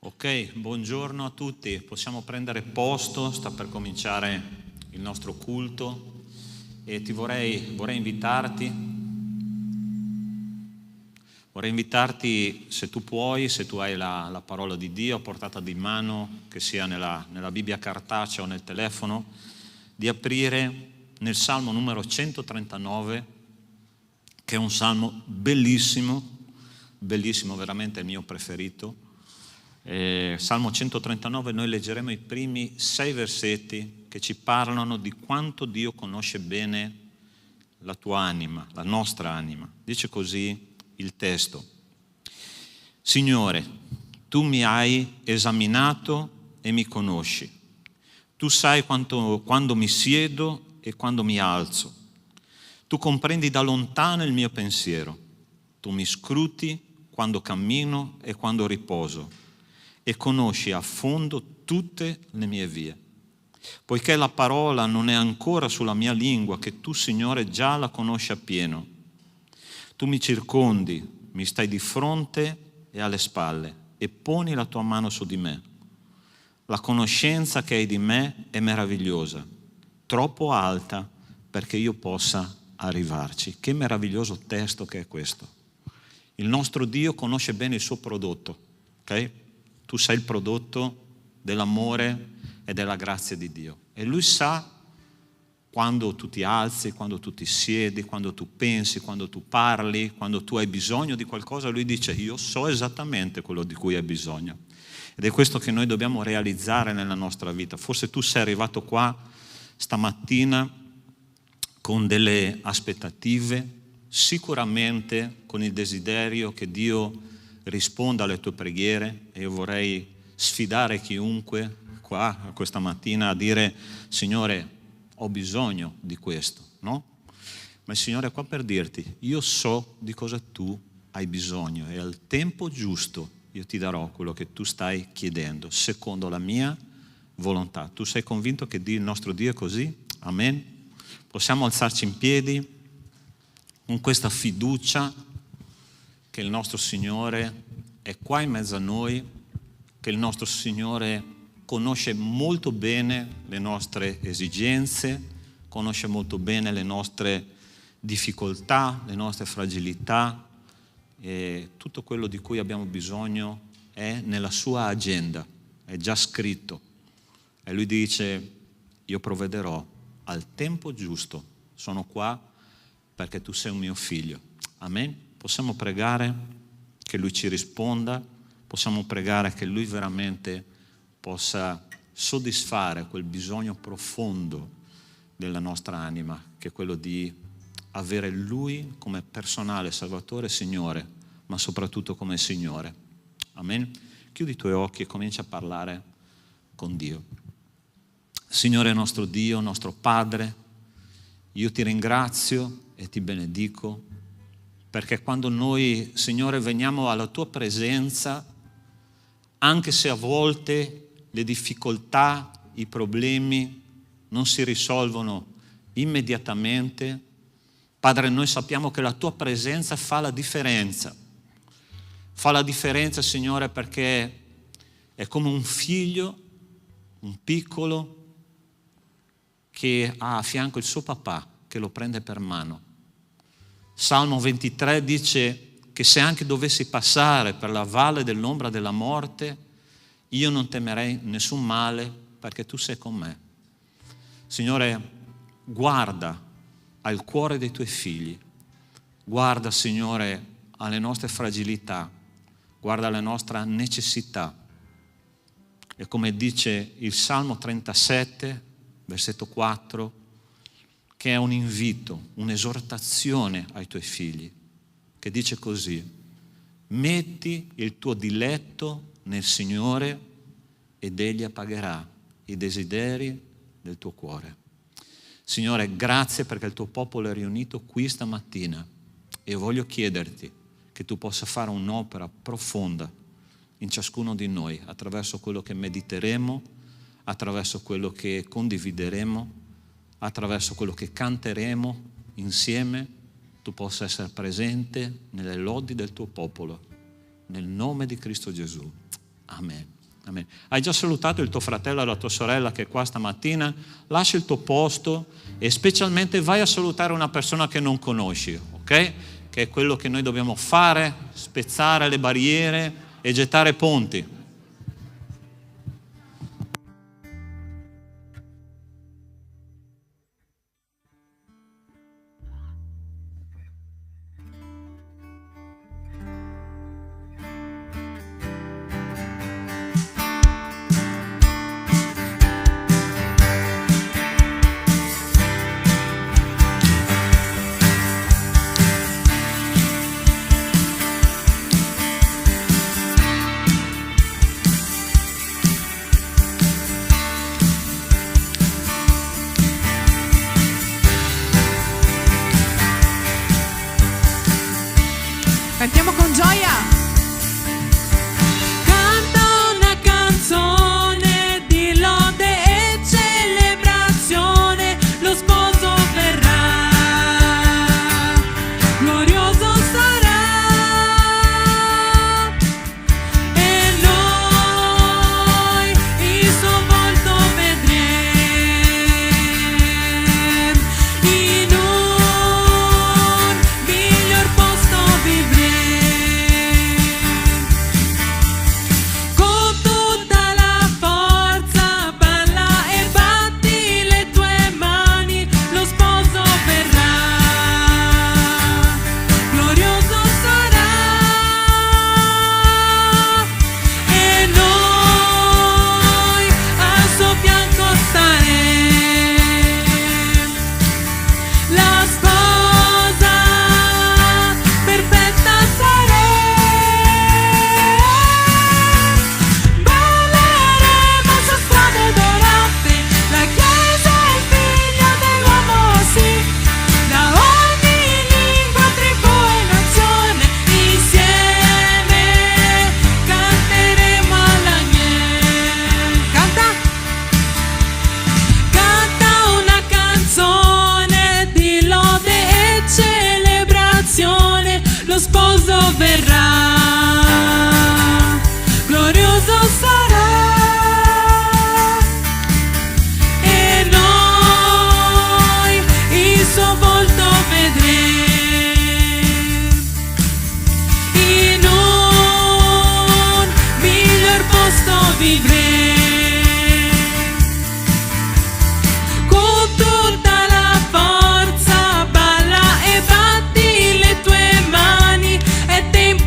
Ok, buongiorno a tutti, possiamo prendere posto, sta per cominciare il nostro culto e vorrei invitarti, se tu puoi, se tu hai la parola di Dio a portata di mano, che sia nella Bibbia cartacea o nel telefono, di aprire nel Salmo numero 139, che è un salmo bellissimo, bellissimo, veramente è il mio preferito. Salmo 139, noi leggeremo i primi 6 versetti che ci parlano di quanto Dio conosce bene la tua anima, la nostra anima. Dice così il testo: Signore, tu mi hai esaminato e mi conosci. Tu sai quando mi siedo e quando mi alzo. Tu comprendi da lontano il mio pensiero. Tu mi scruti quando cammino e quando riposo, e conosci a fondo tutte le mie vie. Poiché la parola non è ancora sulla mia lingua, che tu, Signore, già la conosci appieno. Tu mi circondi, mi stai di fronte e alle spalle, e poni la tua mano su di me. La conoscenza che hai di me è meravigliosa, troppo alta perché io possa arrivarci. Che meraviglioso testo che è questo. Il nostro Dio conosce bene il suo prodotto, ok? Tu sei il prodotto dell'amore e della grazia di Dio. E Lui sa quando tu ti alzi, quando tu ti siedi, quando tu pensi, quando tu parli, quando tu hai bisogno di qualcosa. Lui dice: io so esattamente quello di cui hai bisogno. Ed è questo che noi dobbiamo realizzare nella nostra vita. Forse tu sei arrivato qua stamattina con delle aspettative, sicuramente con il desiderio che Dio risponda alle tue preghiere, e io vorrei sfidare chiunque qua questa mattina a dire: Signore, ho bisogno di questo, no? Ma il Signore è qua per dirti: io so di cosa tu hai bisogno e al tempo giusto io ti darò quello che tu stai chiedendo, secondo la mia volontà. Tu sei convinto che il nostro Dio è così? Amen? Possiamo alzarci in piedi con questa fiducia che il nostro Signore è qua in mezzo a noi, che il nostro Signore conosce molto bene le nostre esigenze, conosce molto bene le nostre difficoltà, le nostre fragilità, e tutto quello di cui abbiamo bisogno è nella sua agenda, è già scritto. E Lui dice: io provvederò al tempo giusto, sono qua perché tu sei un mio figlio. Amen? Possiamo pregare che Lui ci risponda, possiamo pregare che Lui veramente possa soddisfare quel bisogno profondo della nostra anima, che è quello di avere Lui come personale Salvatore e Signore, ma soprattutto come Signore. Amen? Chiudi i tuoi occhi e comincia a parlare con Dio. Signore nostro Dio, nostro Padre, io ti ringrazio e ti benedico, perché quando noi, Signore, veniamo alla tua presenza, anche se a volte le difficoltà, i problemi non si risolvono immediatamente, Padre, noi sappiamo che la tua presenza fa la differenza. Fa la differenza, Signore, perché è come un figlio, un piccolo, che ha a fianco il suo papà, che lo prende per mano. Salmo 23 dice che se anche dovessi passare per la valle dell'ombra della morte, io non temerei nessun male, perché tu sei con me. Signore, guarda al cuore dei tuoi figli, guarda, Signore, alle nostre fragilità, guarda alle nostre necessità. E come dice il Salmo 37, versetto 4, che è un invito, un'esortazione ai tuoi figli, che dice così: metti il tuo diletto nel Signore ed Egli appagherà i desideri del tuo cuore. Signore, grazie perché il tuo popolo è riunito qui stamattina, e voglio chiederti che tu possa fare un'opera profonda in ciascuno di noi, attraverso quello che mediteremo, attraverso quello che condivideremo, attraverso quello che canteremo insieme. Tu possa essere presente nelle lodi del tuo popolo, nel nome di Cristo Gesù. Amen. Amen. Hai già salutato il tuo fratello e la tua sorella che è qua stamattina? Lascia il tuo posto e specialmente vai a salutare una persona che non conosci, ok? Che è quello che noi dobbiamo fare, spezzare le barriere e gettare ponti. Cantiamo con gioia. Canta una canzone di lode e celebrazione, lo sposo verrà, glorioso sarà, e noi il suo volto vedremo, in un miglior posto vivremo. Con tutta la forza balla e batti le tue mani, lo sposo verrà, glorioso sarà, e noi al suo fianco staremo. La sposa perfetta saremo, balleremo su strade dorate, la Chiesa è il figlio dell'uomo, sì, da ogni lingua, tribù e nazione, insieme canteremo all'agnello. Canta una canzone di lode e celebrazione, lo sposo verrà, glorioso sarà, e noi il suo volto vedremo, in un miglior posto vivremo. Con tutta la forza balla e batti le tue mani, è tempo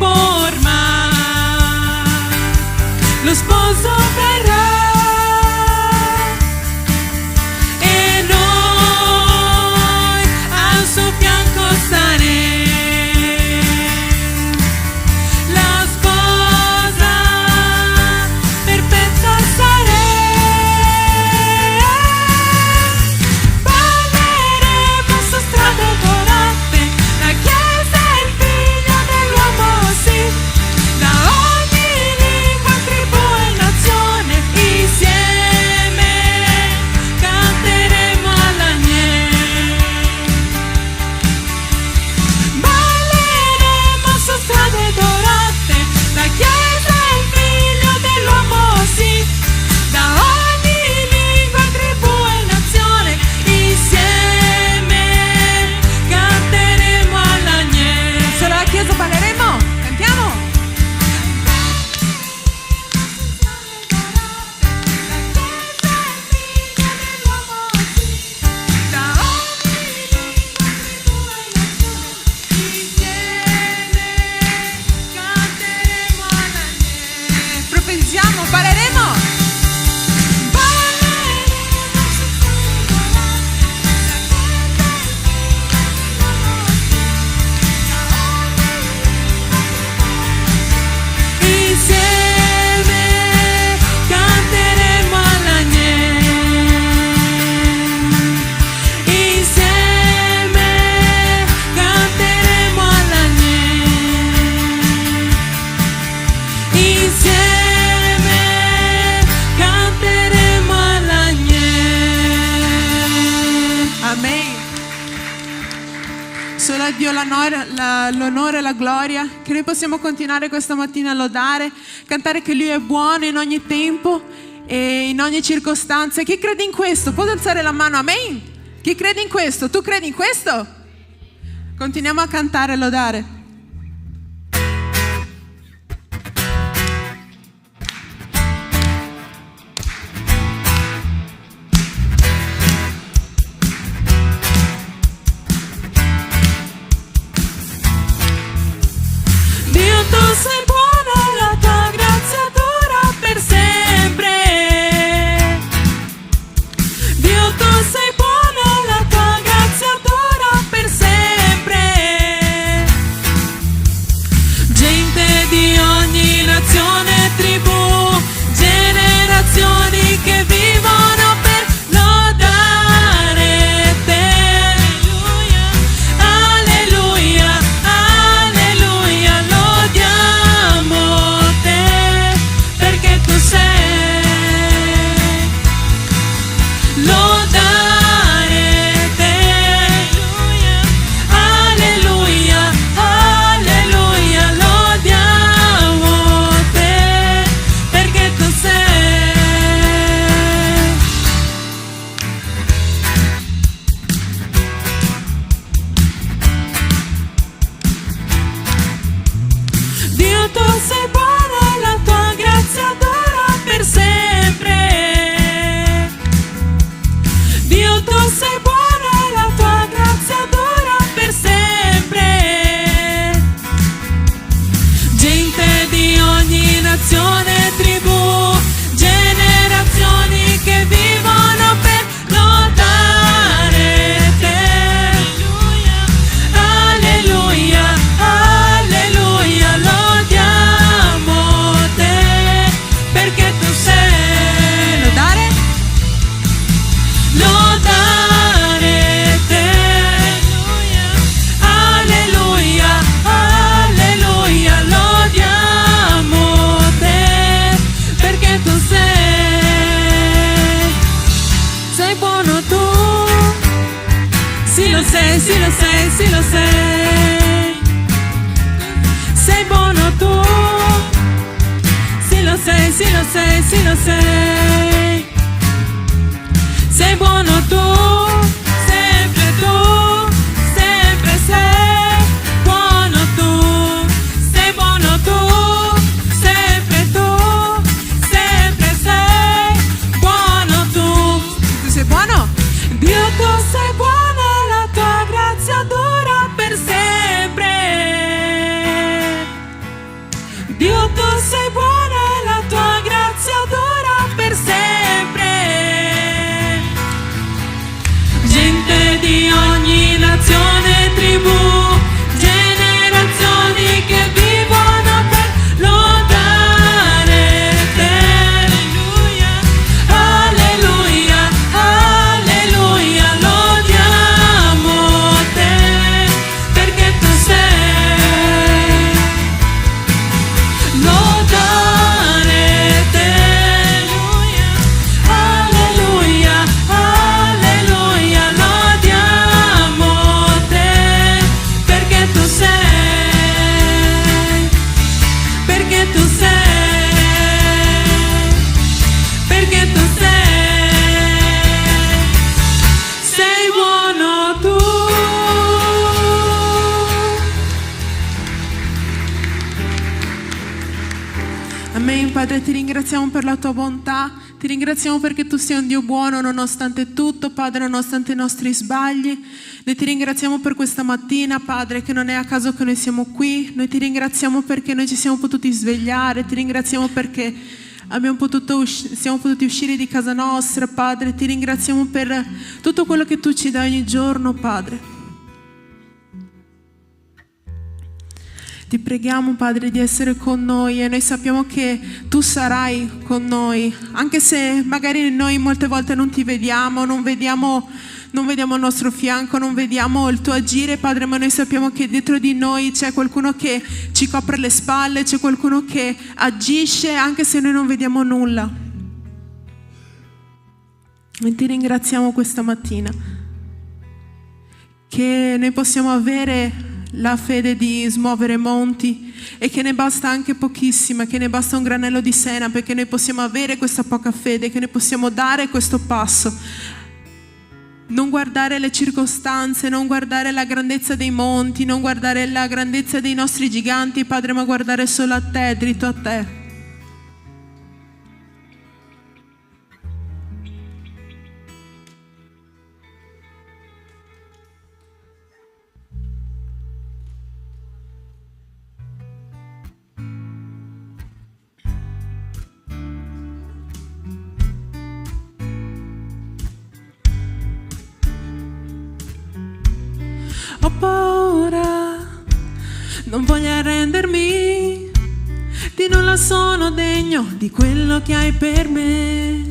solo a Dio l'onore e la gloria, che noi possiamo continuare questa mattina a lodare, cantare che Lui è buono in ogni tempo e in ogni circostanza. Chi crede in questo può alzare la mano, amen? Chi crede in questo? Tu credi in questo? Continuiamo a cantare e lodare. Sei buona, la tua grazia dura per sempre. Dio, tu sei buona, la tua grazia dura per sempre. Gente di ogni nazione, tribù, generazioni che vivono per lodare te. Alleluia, alleluia, lodiamo te, perché tu sei. Lodare te. Alleluia, alleluia, lodiamo te, perché tu sei. Dio, tu sei buona, la tua grazia dura per sempre. Dio, tu sei buona, la tua grazia dura per sempre. Gente di ogni nazione, tribù, generazioni che vivono per lodare te. Alleluia, alleluia, lodiamo te, perché tu sei. Lodare? Lodare te. Alleluia, alleluia, lodiamo te, perché tu sei. Sei buono tu. Sì lo sei, sì lo sei, sì lo sei. Sei buono tu. Sì lo sei, sì lo sei, sì lo sei. Sei buono tu, sempre sei buono tu, sei buono tu, sempre sei buono tu. Tu sei buono? Dio, tu sei buona, la tua grazia dura per sempre. Dio, tu sei buona, la tua grazia dura per sempre. Gente di ogni nazione, tribù, generazioni che vivono per lodare te. Alleluia, alleluia, lodiamo te, perché tu sei. Lodare te. Alleluia, alleluia, lodiamo te, perché tu sei. Perché tu sei. Perché tu sei. Sei buono tu. Amen. Padre, ti ringraziamo per la tua bontà, ti ringraziamo perché tu sei un Dio buono nonostante tutto, Padre, nonostante i nostri sbagli. Noi ti ringraziamo per questa mattina, Padre, che non è a caso che noi siamo qui. Noi ti ringraziamo perché noi ci siamo potuti svegliare, ti ringraziamo perché siamo potuti uscire di casa nostra, Padre. Ti ringraziamo per tutto quello che tu ci dai ogni giorno, Padre. Ti preghiamo, Padre, di essere con noi, e noi sappiamo che tu sarai con noi, anche se magari noi molte volte non ti vediamo, non vediamo il nostro fianco, non vediamo il tuo agire, Padre, ma noi sappiamo che dietro di noi c'è qualcuno che ci copre le spalle, c'è qualcuno che agisce anche se noi non vediamo nulla. E ti ringraziamo questa mattina. che noi possiamo avere la fede di smuovere monti e che ne basta anche pochissima, che ne basta un granello di senape, che noi possiamo avere questa poca fede, che noi possiamo dare questo passo. Non guardare le circostanze, non guardare la grandezza dei monti, non guardare la grandezza dei nostri giganti, Padre, ma guardare solo a te, dritto a te. Ho paura, non voglio arrendermi, di nulla sono degno di quello che hai per me.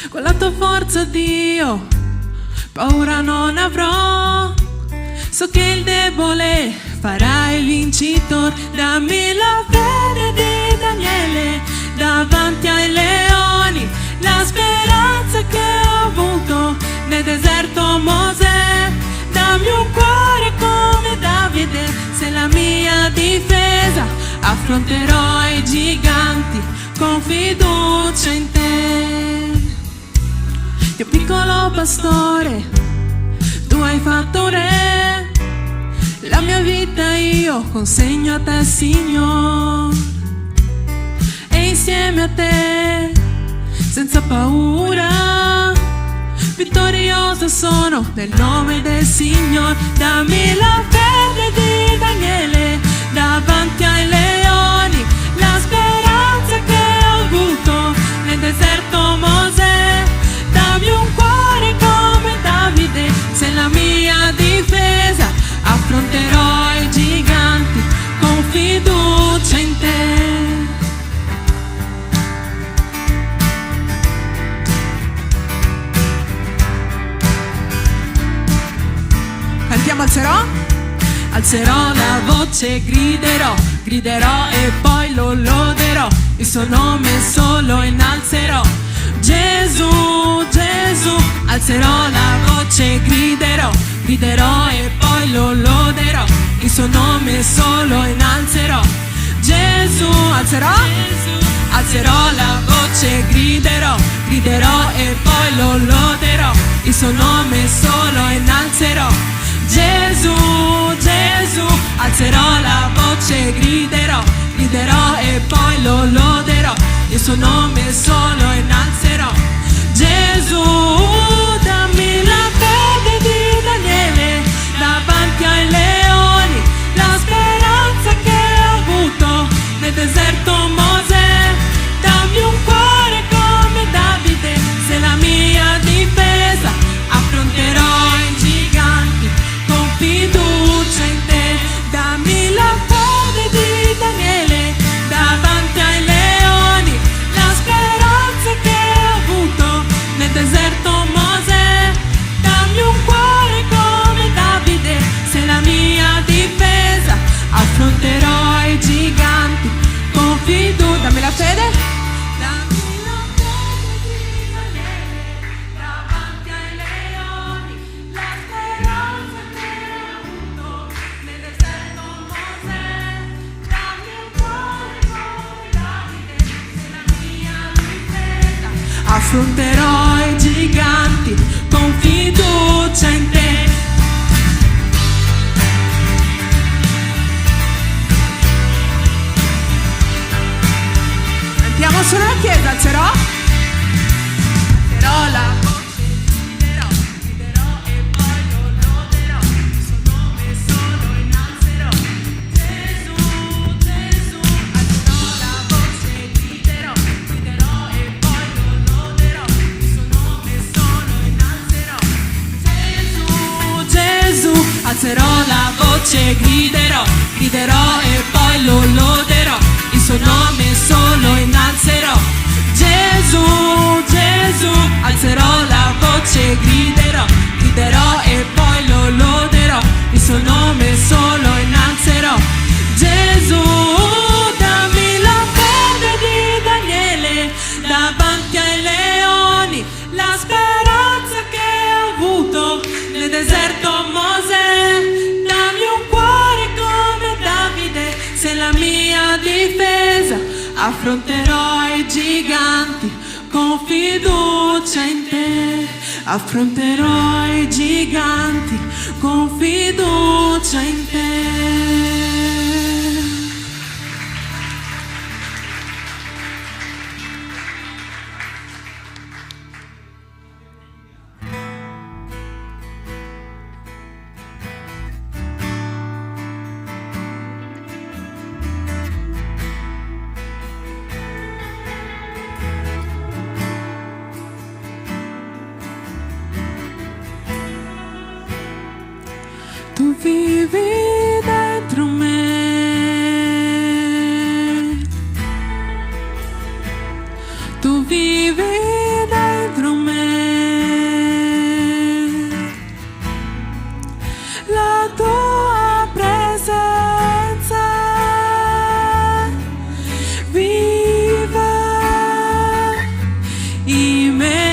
Con la tua forza, Dio, paura non avrò. So che il debole farà il vincitore. Dammi la fede di Daniele davanti ai leoni, la speranza che ho avuto nel deserto Mosè. Dammi un cuore come Davide, sei la mia difesa. Affronterò i giganti con fiducia in te. Dio piccolo pastore, tu hai fatto un re. La mia vita io consegno a te, Signore. E insieme a te, senza paura, vittorioso sono nel nome del Signore. Dammi la fede di Daniele davanti ai leoni, la speranza che ho avuto nel deserto Mosè. Dammi un cuore come Davide, sei la mia difesa. Affronterò i giganti con fiducia in te. Cantiamo, alzerò la voce, griderò e poi lo loderò, il suo nome solo innalzerò. Gesù, Gesù, alzerò la voce, griderò e poi lo loderò, il suo nome solo innalzerò. Gesù, alzerò la voce, griderò e poi lo loderò, il suo nome solo innalzerò. Gesù, Gesù, alzerò la voce, griderò e poi lo loderò, il suo nome solo innalzerò. Gesù, dammi la fede di Daniele davanti ai leoni, la speranza che ho avuto nel deserto Mosè. Dammi un cuore come Davide, sei la mia difesa. Affronterò i giganti con fiducia in te. Dammi la fede di Daniele davanti ai leoni, la speranza che ho avuto nel deserto Mosè. Dammi un cuore come Davide, sei la mia difesa. Affronterò i giganti con fiducia. Dammi la fede. Dammi la fede di Daniele davanti ai leoni, la speranza che ho avuto nel deserto Mosè. Dammi un cuore come Davide, sei la mia difesa. Affronterò i giganti con fiducia in te. Andiamo solo la chiesa, alzerò la voce, griderò e poi lo loderò, il suo nome solo innalzerò. Gesù, Gesù, alzerò la voce, griderò e poi lo loderò, il suo nome solo innalzerò. Gesù, Gesù, alzerò la voce, griderò e poi lo loderò, il suo nome solo innalzerò. Gesù, Gesù, alzerò la voce, griderò e poi lo loderò, il suo nome solo innalzerò. Gesù, dammi la fede di Daniele davanti ai leoni, la speranza che ho avuto nel deserto difesa, affronterò i giganti con fiducia in te, affronterò i giganti con fiducia in te. Tu vivi dentro me, tu vivi dentro me, la tua presenza vive in me.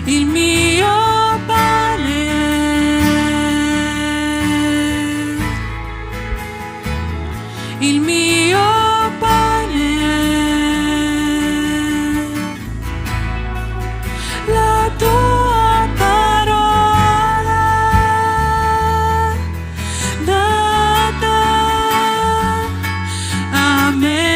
Il mio pane, il mio pane, la tua parola data a me.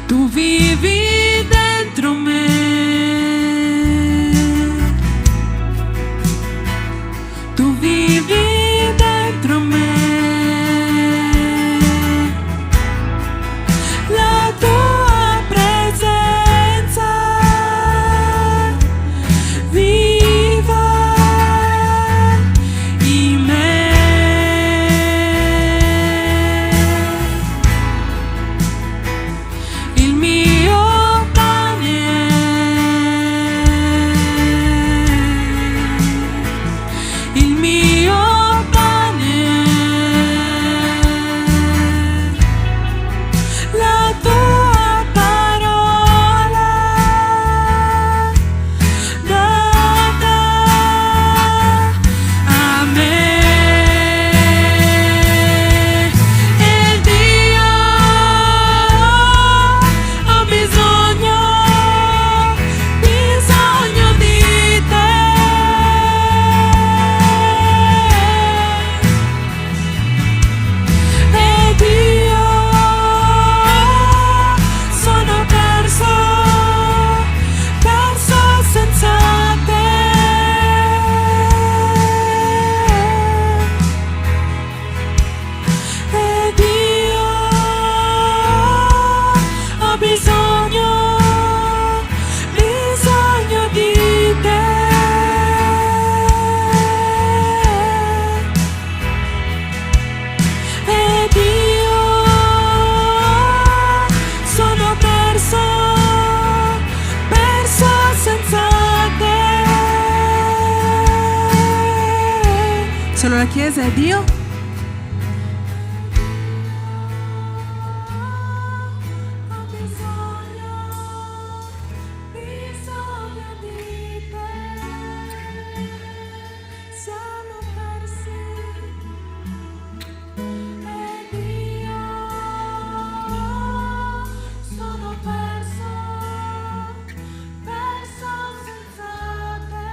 Tu vivi dentro me, tu vivi dentro me, la tua presenza viva in me. Il mio pane, il mio pane, la tua parola data a me. Ed io ho bisogno di te. Ed io sono perso senza te. Ed io ho bisogno di te. Ed io sono perso senza te. Solo la Chiesa e Dio. Ho bisogno di te. Siamo persi. Ed io sono perso senza te.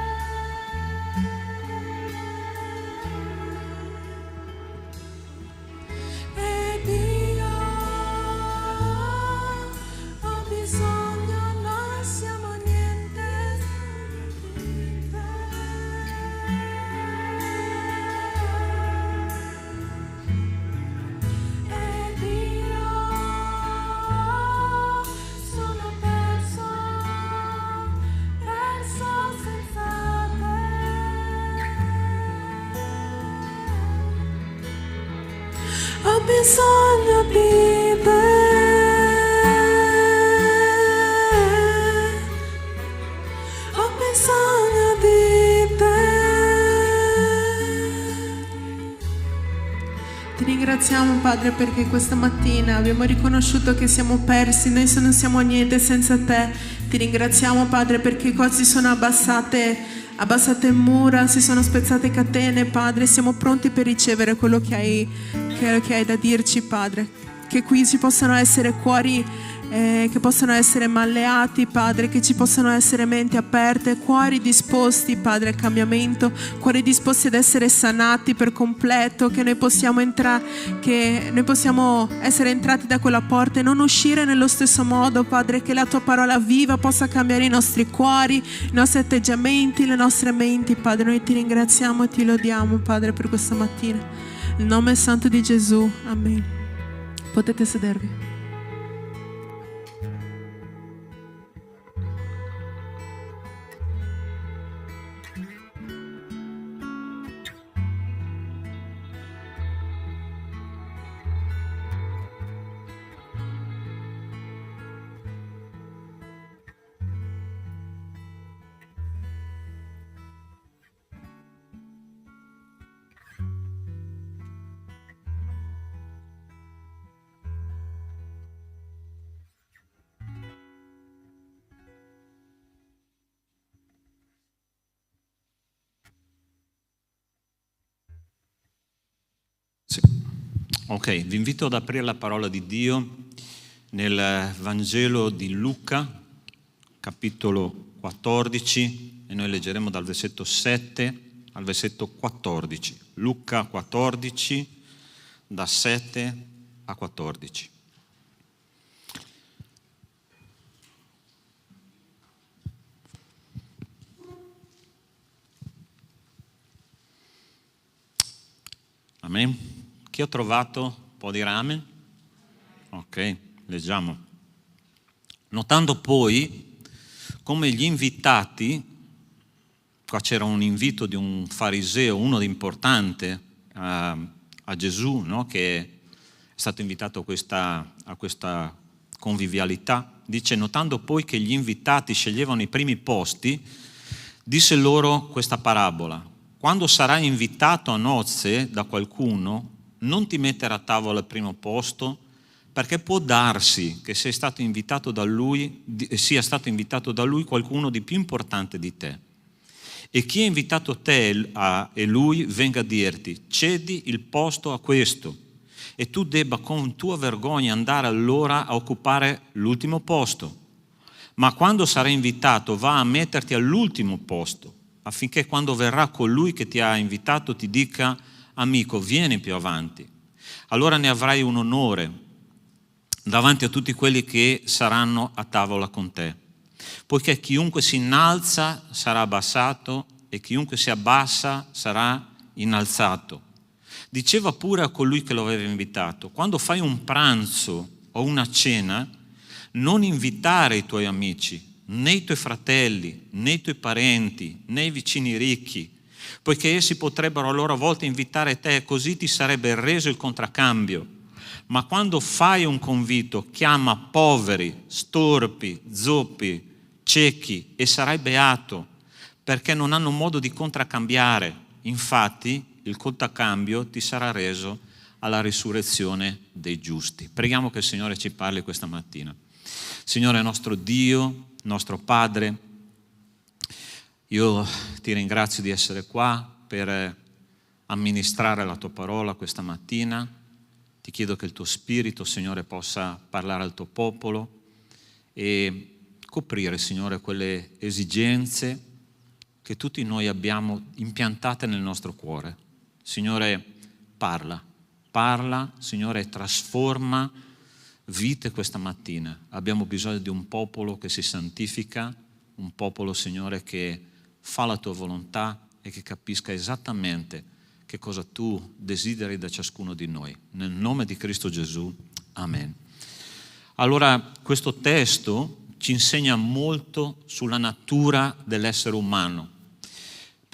bisogno di te. Ho bisogno di te. Ti ringraziamo, Padre, perché questa mattina abbiamo riconosciuto che siamo persi, noi non siamo niente senza te. Ti ringraziamo, Padre, perché cose si sono abbassate mura, si sono spezzate catene, Padre. Siamo pronti per ricevere quello che hai da dirci, Padre. Che qui ci possano essere cuori che possano essere malleati, Padre, che ci possano essere menti aperte, cuori disposti, Padre, al cambiamento, cuori disposti ad essere sanati per completo, che noi possiamo essere entrati da quella porta e non uscire nello stesso modo, Padre, che la tua parola viva possa cambiare i nostri cuori, i nostri atteggiamenti, le nostre menti, Padre. Noi ti ringraziamo e ti lodiamo, Padre, per questa mattina. Nel nome santo di Gesù, amen. Potete sedervi. Sì. Ok, vi invito ad aprire la parola di Dio nel Vangelo di Luca, capitolo 14, e noi leggeremo dal versetto 7 al versetto 14. Luca 14, da 7 a 14. Amen. Chi ha trovato può dire amen? Ok, leggiamo. Notando poi come gli invitati, qua c'era un invito di un fariseo, uno importante a Gesù, no? Che è stato invitato a questa convivialità. Dice, notando poi che gli invitati sceglievano i primi posti, disse loro questa parabola. Quando sarai invitato a nozze da qualcuno, non ti mettere a tavola al primo posto, perché può darsi che sia stato invitato da lui qualcuno di più importante di te. E chi ha invitato te e lui venga a dirti, cedi il posto a questo, e tu debba con tua vergogna andare allora a occupare l'ultimo posto. Ma quando sarai invitato, va a metterti all'ultimo posto, affinché quando verrà colui che ti ha invitato ti dica, amico, vieni più avanti. Allora ne avrai un onore davanti a tutti quelli che saranno a tavola con te. Poiché chiunque si innalza sarà abbassato e chiunque si abbassa sarà innalzato. Diceva pure a colui che lo aveva invitato, quando fai un pranzo o una cena, non invitare i tuoi amici, né i tuoi fratelli, né i tuoi parenti, né i vicini ricchi, poiché essi potrebbero a loro volta invitare te e così ti sarebbe reso il contraccambio. Ma quando fai un convito, chiama poveri, storpi, zoppi, ciechi e sarai beato, perché non hanno modo di contraccambiare. Infatti il contraccambio ti sarà reso alla risurrezione dei giusti. Preghiamo che il Signore ci parli questa mattina. Signore nostro Dio, nostro Padre, io ti ringrazio di essere qua per amministrare la tua parola questa mattina. Ti chiedo che il tuo Spirito, Signore, possa parlare al tuo popolo e coprire, Signore, quelle esigenze che tutti noi abbiamo impiantate nel nostro cuore. Signore, parla, Signore, trasforma vite questa mattina. Abbiamo bisogno di un popolo che si santifica, un popolo, Signore, che fa la tua volontà e che capisca esattamente che cosa tu desideri da ciascuno di noi. Nel nome di Cristo Gesù, amen. Allora, questo testo ci insegna molto sulla natura dell'essere umano.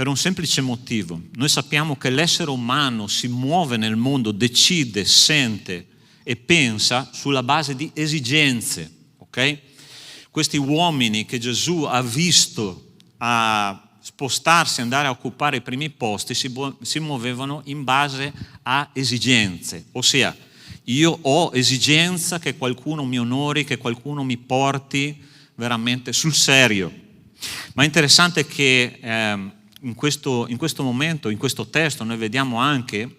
per un semplice motivo. Noi sappiamo che l'essere umano si muove nel mondo, decide, sente e pensa sulla base di esigenze, ok? Questi uomini che Gesù ha visto a spostarsi, andare a occupare i primi posti, si muovevano in base a esigenze, ossia io ho esigenza che qualcuno mi onori, che qualcuno mi porti veramente sul serio. Ma è interessante che in questo momento, in questo testo, noi vediamo anche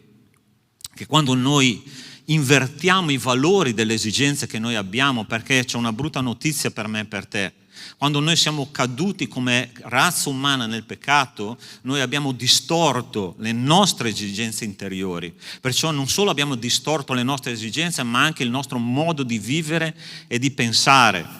che quando noi invertiamo i valori delle esigenze che noi abbiamo, perché c'è una brutta notizia per me e per te, quando noi siamo caduti come razza umana nel peccato, noi abbiamo distorto le nostre esigenze interiori. Perciò non solo abbiamo distorto le nostre esigenze, ma anche il nostro modo di vivere e di pensare.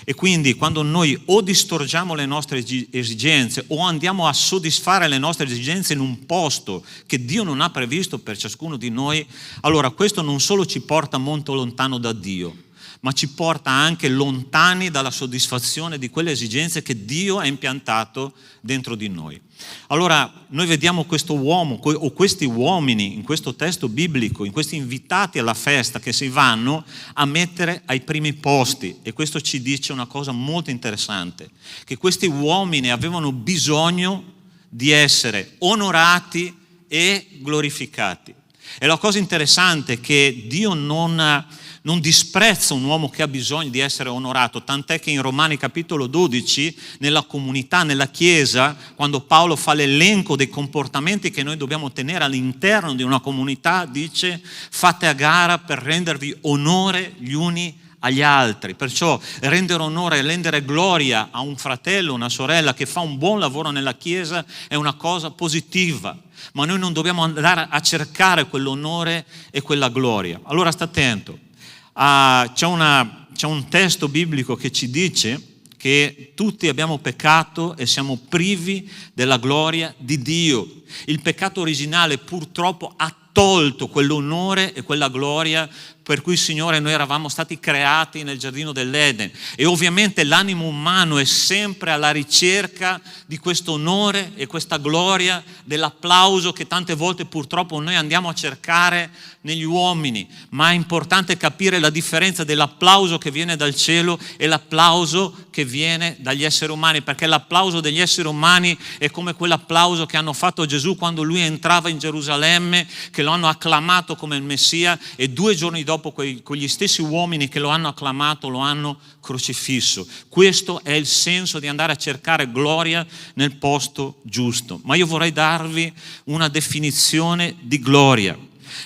E quindi quando noi o distorgiamo le nostre esigenze o andiamo a soddisfare le nostre esigenze in un posto che Dio non ha previsto per ciascuno di noi, allora questo non solo ci porta molto lontano da Dio, ma ci porta anche lontani dalla soddisfazione di quelle esigenze che Dio ha impiantato dentro di noi. Allora noi vediamo questo uomo o questi uomini in questo testo biblico, in questi invitati alla festa che si vanno a mettere ai primi posti, e questo ci dice una cosa molto interessante, che questi uomini avevano bisogno di essere onorati e glorificati. E la cosa interessante è che Dio non disprezza un uomo che ha bisogno di essere onorato, tant'è che in Romani capitolo 12, nella comunità, nella chiesa, quando Paolo fa l'elenco dei comportamenti che noi dobbiamo tenere all'interno di una comunità, dice: fate a gara per rendervi onore gli uni agli altri. Perciò rendere onore e rendere gloria a un fratello, una sorella che fa un buon lavoro nella chiesa è una cosa positiva, ma noi non dobbiamo andare a cercare quell'onore e quella gloria. Allora sta attento. C'è un testo biblico che ci dice che tutti abbiamo peccato e siamo privi della gloria di Dio. Il peccato originale purtroppo ha tolto quell'onore e quella gloria per cui, Signore, noi eravamo stati creati nel giardino dell'Eden, e ovviamente l'animo umano è sempre alla ricerca di questo onore e questa gloria, dell'applauso che tante volte purtroppo noi andiamo a cercare negli uomini. Ma è importante capire la differenza dell'applauso che viene dal cielo e l'applauso che viene dagli esseri umani, perché l'applauso degli esseri umani è come quell'applauso che hanno fatto a Gesù quando lui entrava in Gerusalemme, che lo hanno acclamato come il Messia, e 2 giorni dopo quegli stessi uomini che lo hanno acclamato lo hanno crocifisso. Questo è il senso di andare a cercare gloria nel posto giusto. Ma io vorrei darvi una definizione di gloria.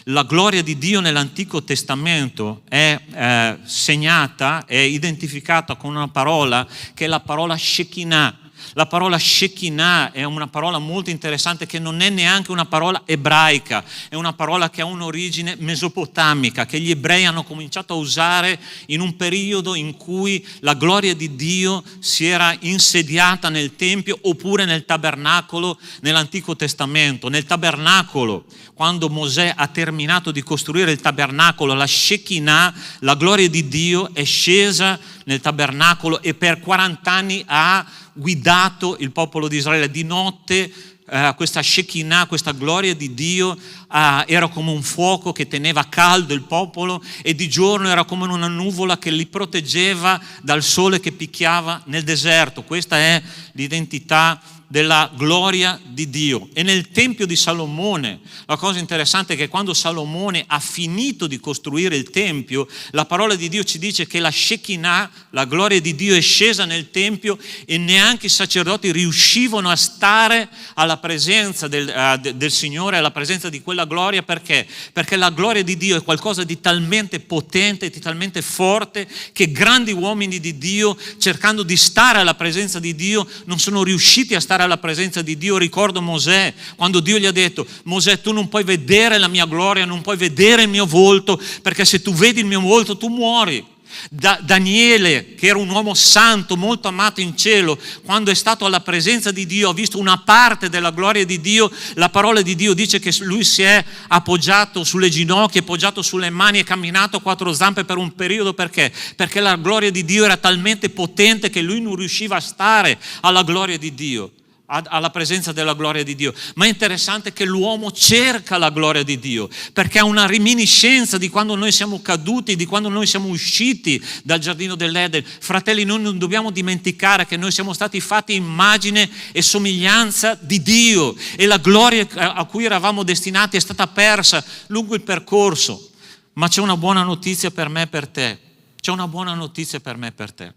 La gloria di Dio nell'Antico Testamento è segnata, è identificata con una parola che è la parola Shekinah. La parola Shekinah è una parola molto interessante che non è neanche una parola ebraica, è una parola che ha un'origine mesopotamica, che gli ebrei hanno cominciato a usare in un periodo in cui la gloria di Dio si era insediata nel Tempio oppure nel tabernacolo nell'Antico Testamento. Nel tabernacolo, quando Mosè ha terminato di costruire il tabernacolo, la Shekinah, la gloria di Dio, è scesa nel tabernacolo e per 40 anni ha guidato il popolo di Israele. Di notte questa Shekinah, questa gloria di Dio era come un fuoco che teneva caldo il popolo, e di giorno era come una nuvola che li proteggeva dal sole che picchiava nel deserto. Questa è l'identità della gloria di Dio. E nel Tempio di Salomone, la cosa interessante è che quando Salomone ha finito di costruire il Tempio, la parola di Dio ci dice che la Shekinah, la gloria di Dio, è scesa nel Tempio e neanche i sacerdoti riuscivano a stare alla presenza del Signore, alla presenza di quella gloria. Perché? Perché la gloria di Dio è qualcosa di talmente potente, di talmente forte, che grandi uomini di Dio, cercando di stare alla presenza di Dio, non sono riusciti a stare alla presenza di Dio. Ricordo Mosè, quando Dio gli ha detto: Mosè, tu non puoi vedere la mia gloria, non puoi vedere il mio volto, perché se tu vedi il mio volto tu muori. Daniele, che era un uomo santo, molto amato in cielo, quando è stato alla presenza di Dio, ha visto una parte della gloria di Dio. La parola di Dio dice che lui si è appoggiato sulle ginocchia, appoggiato sulle mani e camminato a 4 zampe per un periodo. Perché? Perché la gloria di Dio era talmente potente che lui non riusciva a stare alla gloria di Dio. alla presenza della gloria di Dio, ma è interessante che l'uomo cerca la gloria di Dio, perché ha una reminiscenza di quando noi siamo caduti, di quando noi siamo usciti dal giardino dell'Eden. Fratelli, noi non dobbiamo dimenticare che noi siamo stati fatti immagine e somiglianza di Dio, e la gloria a cui eravamo destinati è stata persa lungo il percorso. Ma c'è una buona notizia per me e per te. C'è una buona notizia per me e per te.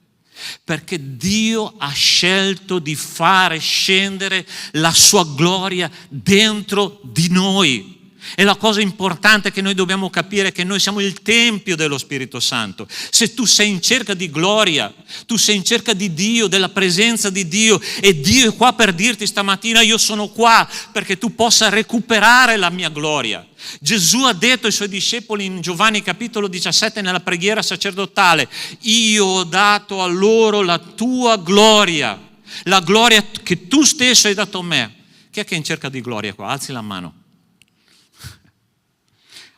Perché Dio ha scelto di fare scendere la sua gloria dentro di noi. E la cosa importante che noi dobbiamo capire è che noi siamo il Tempio dello Spirito Santo. Se tu sei in cerca di gloria, tu sei in cerca di Dio, della presenza di Dio, e Dio è qua per dirti stamattina: io sono qua perché tu possa recuperare la mia gloria. Gesù ha detto ai suoi discepoli in Giovanni capitolo 17 nella preghiera sacerdotale: io ho dato a loro la tua gloria, la gloria che tu stesso hai dato a me. Chi è che è in cerca di gloria qua? Alzi la mano.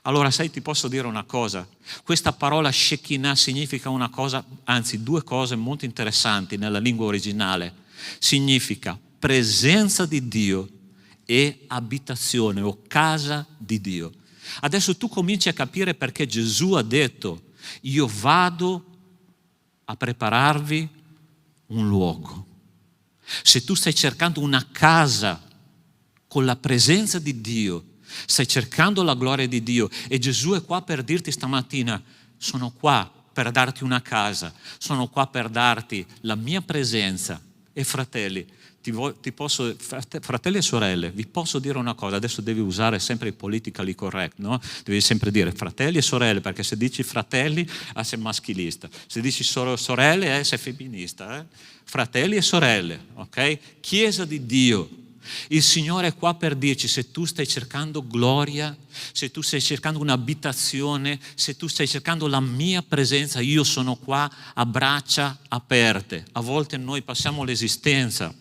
Allora, sai, ti posso dire una cosa: questa parola Shekinah significa una cosa, anzi due cose molto interessanti nella lingua originale. Significa presenza di Dio e abitazione o casa di Dio. Adesso tu cominci a capire perché Gesù ha detto: io vado a prepararvi un luogo. Se tu stai cercando una casa con la presenza di Dio, stai cercando la gloria di Dio, e Gesù è qua per dirti stamattina: sono qua per darti una casa, sono qua per darti la mia presenza. E fratelli, fratelli e sorelle, vi posso dire una cosa, adesso devi usare sempre il politically correct, no? Devi sempre dire fratelli e sorelle, perché se dici fratelli sei maschilista, se dici sorelle sei femminista, Fratelli e sorelle, ok? Chiesa di Dio. Il Signore è qua per dirci: se tu stai cercando gloria, se tu stai cercando un'abitazione, se tu stai cercando la mia presenza, io sono qua a braccia aperte. A volte noi passiamo l'esistenza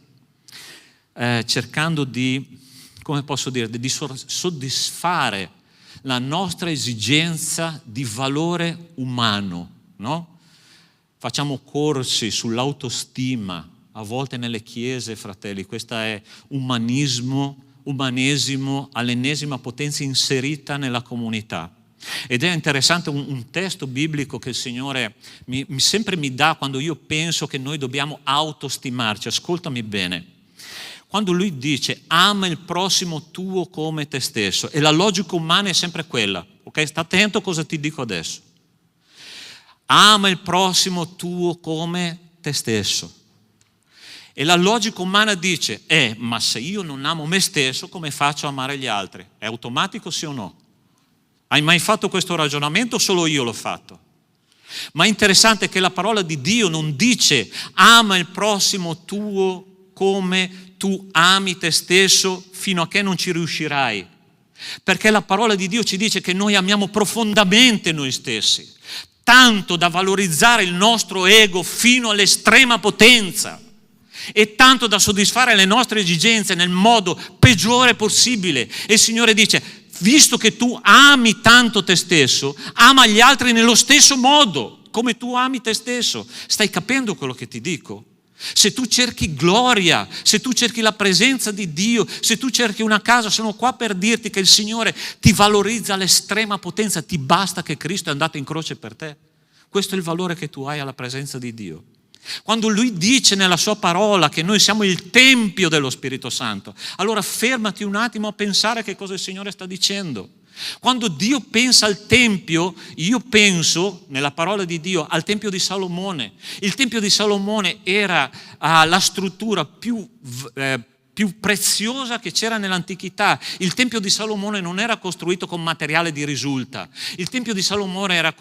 cercando di, come posso dire, di soddisfare la nostra esigenza di valore umano, no? Facciamo corsi sull'autostima. A volte nelle chiese, fratelli, questo è umanesimo all'ennesima potenza inserita nella comunità. Ed è interessante un testo biblico che il Signore sempre mi dà quando io penso che noi dobbiamo autostimarci. Ascoltami bene. Quando Lui dice: ama il prossimo tuo come te stesso, e la logica umana è sempre quella, ok? Sta attento a cosa ti dico adesso. Ama il prossimo tuo come te stesso. E la logica umana dice: ma se io non amo me stesso, come faccio a amare gli altri? È automatico, sì o no? Hai mai fatto questo ragionamento o solo io l'ho fatto? Ma è interessante che la parola di Dio non dice: ama il prossimo tuo come tu ami te stesso, fino a che non ci riuscirai. Perché la parola di Dio ci dice che noi amiamo profondamente noi stessi, tanto da valorizzare il nostro ego fino all'estrema potenza, e tanto da soddisfare le nostre esigenze nel modo peggiore possibile. E il Signore dice: visto che tu ami tanto te stesso, ama gli altri nello stesso modo, come tu ami te stesso. Stai capendo quello che ti dico? Se tu cerchi gloria, se tu cerchi la presenza di Dio, se tu cerchi una casa, sono qua per dirti che il Signore ti valorizza all'estrema potenza. Ti basta che Cristo è andato in croce per te. Questo è il valore che tu hai alla presenza di Dio. Quando Lui dice nella sua parola che noi siamo il Tempio dello Spirito Santo, allora fermati un attimo a pensare che cosa il Signore sta dicendo. Quando Dio pensa al Tempio, io penso, nella parola di Dio, al Tempio di Salomone. Il Tempio di Salomone era la struttura più preziosa che c'era nell'antichità. Il Tempio di Salomone non era costruito con materiale di risulta. Il Tempio di Salomone era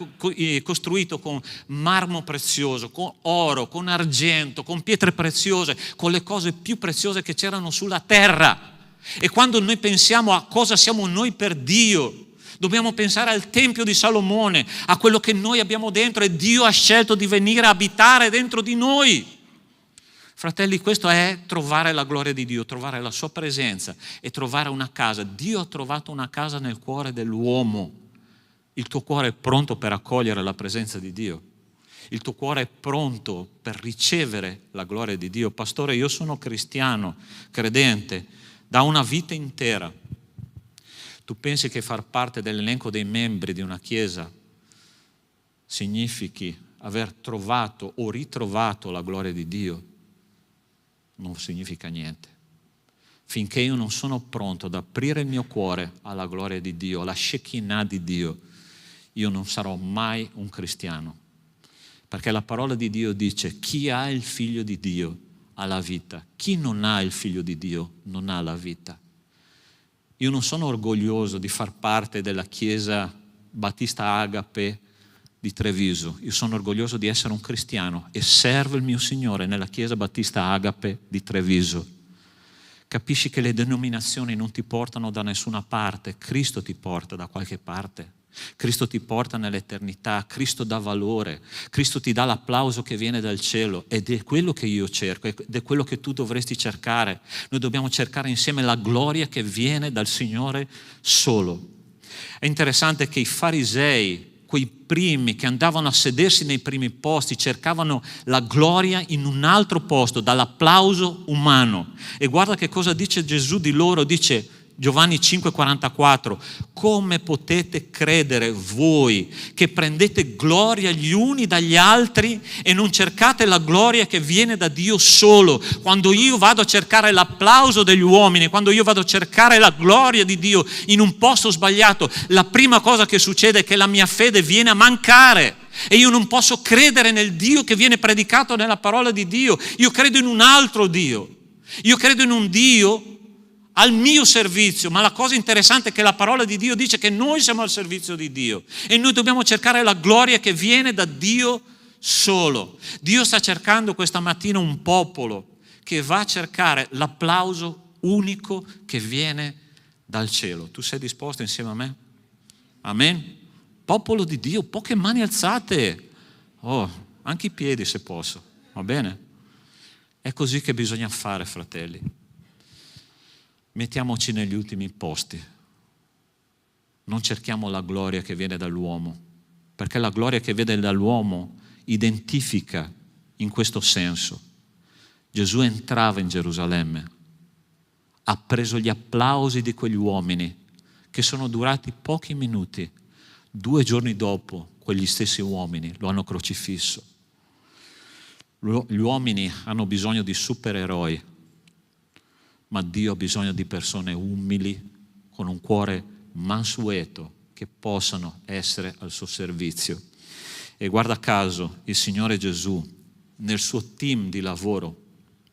costruito con marmo prezioso, con oro, con argento, con pietre preziose, con le cose più preziose che c'erano sulla terra. E quando noi pensiamo a cosa siamo noi per Dio, dobbiamo pensare al Tempio di Salomone, a quello che noi abbiamo dentro, e Dio ha scelto di venire a abitare dentro di noi. Fratelli, questo è trovare la gloria di Dio, trovare la sua presenza e trovare una casa. Dio ha trovato una casa nel cuore dell'uomo. Il tuo cuore è pronto per accogliere la presenza di Dio? Il tuo cuore è pronto per ricevere la gloria di Dio. Pastore, io sono cristiano, credente, da una vita intera. Tu pensi che far parte dell'elenco dei membri di una chiesa significhi aver trovato o ritrovato la gloria di Dio? Non significa niente. Finché io non sono pronto ad aprire il mio cuore alla gloria di Dio, alla Shekinah di Dio, io non sarò mai un cristiano. Perché la parola di Dio dice: chi ha il figlio di Dio ha la vita, chi non ha il figlio di Dio non ha la vita. Io non sono orgoglioso di far parte della Chiesa Battista Agape di Treviso, io sono orgoglioso di essere un cristiano e servo il mio Signore nella Chiesa Battista Agape di Treviso. Capisci che le denominazioni non ti portano da nessuna parte, Cristo ti porta da qualche parte. Cristo ti porta nell'eternità, Cristo dà valore, Cristo ti dà l'applauso che viene dal cielo, ed è quello che io cerco, ed è quello che tu dovresti cercare. Noi dobbiamo cercare insieme la gloria che viene dal Signore solo. È interessante che i farisei, quei primi che andavano a sedersi nei primi posti, cercavano la gloria in un altro posto, dall'applauso umano. E guarda che cosa dice Gesù di loro, dice Giovanni 5,44: come potete credere voi che prendete gloria gli uni dagli altri e non cercate la gloria che viene da Dio solo? Quando io vado a cercare l'applauso degli uomini, quando io vado a cercare la gloria di Dio in un posto sbagliato, la prima cosa che succede è che la mia fede viene a mancare e io non posso credere nel Dio che viene predicato nella parola di Dio. Io credo in un altro Dio, io credo in un Dio al mio servizio, ma la cosa interessante è che la parola di Dio dice che noi siamo al servizio di Dio e noi dobbiamo cercare la gloria che viene da Dio solo. Dio sta cercando questa mattina un popolo che va a cercare l'applauso unico che viene dal cielo. Tu sei disposto insieme a me? Amen? Popolo di Dio, poche mani alzate, anche i piedi se posso, va bene? È così che bisogna fare, fratelli. Mettiamoci negli ultimi posti. Non cerchiamo la gloria che viene dall'uomo, perché la gloria che viene dall'uomo identifica in questo senso. Gesù entrava in Gerusalemme, ha preso gli applausi di quegli uomini che sono durati pochi minuti. 2 giorni dopo, quegli stessi uomini lo hanno crocifisso. Gli uomini hanno bisogno di supereroi, ma Dio ha bisogno di persone umili, con un cuore mansueto, che possano essere al suo servizio. E guarda caso, il Signore Gesù, nel suo team di lavoro,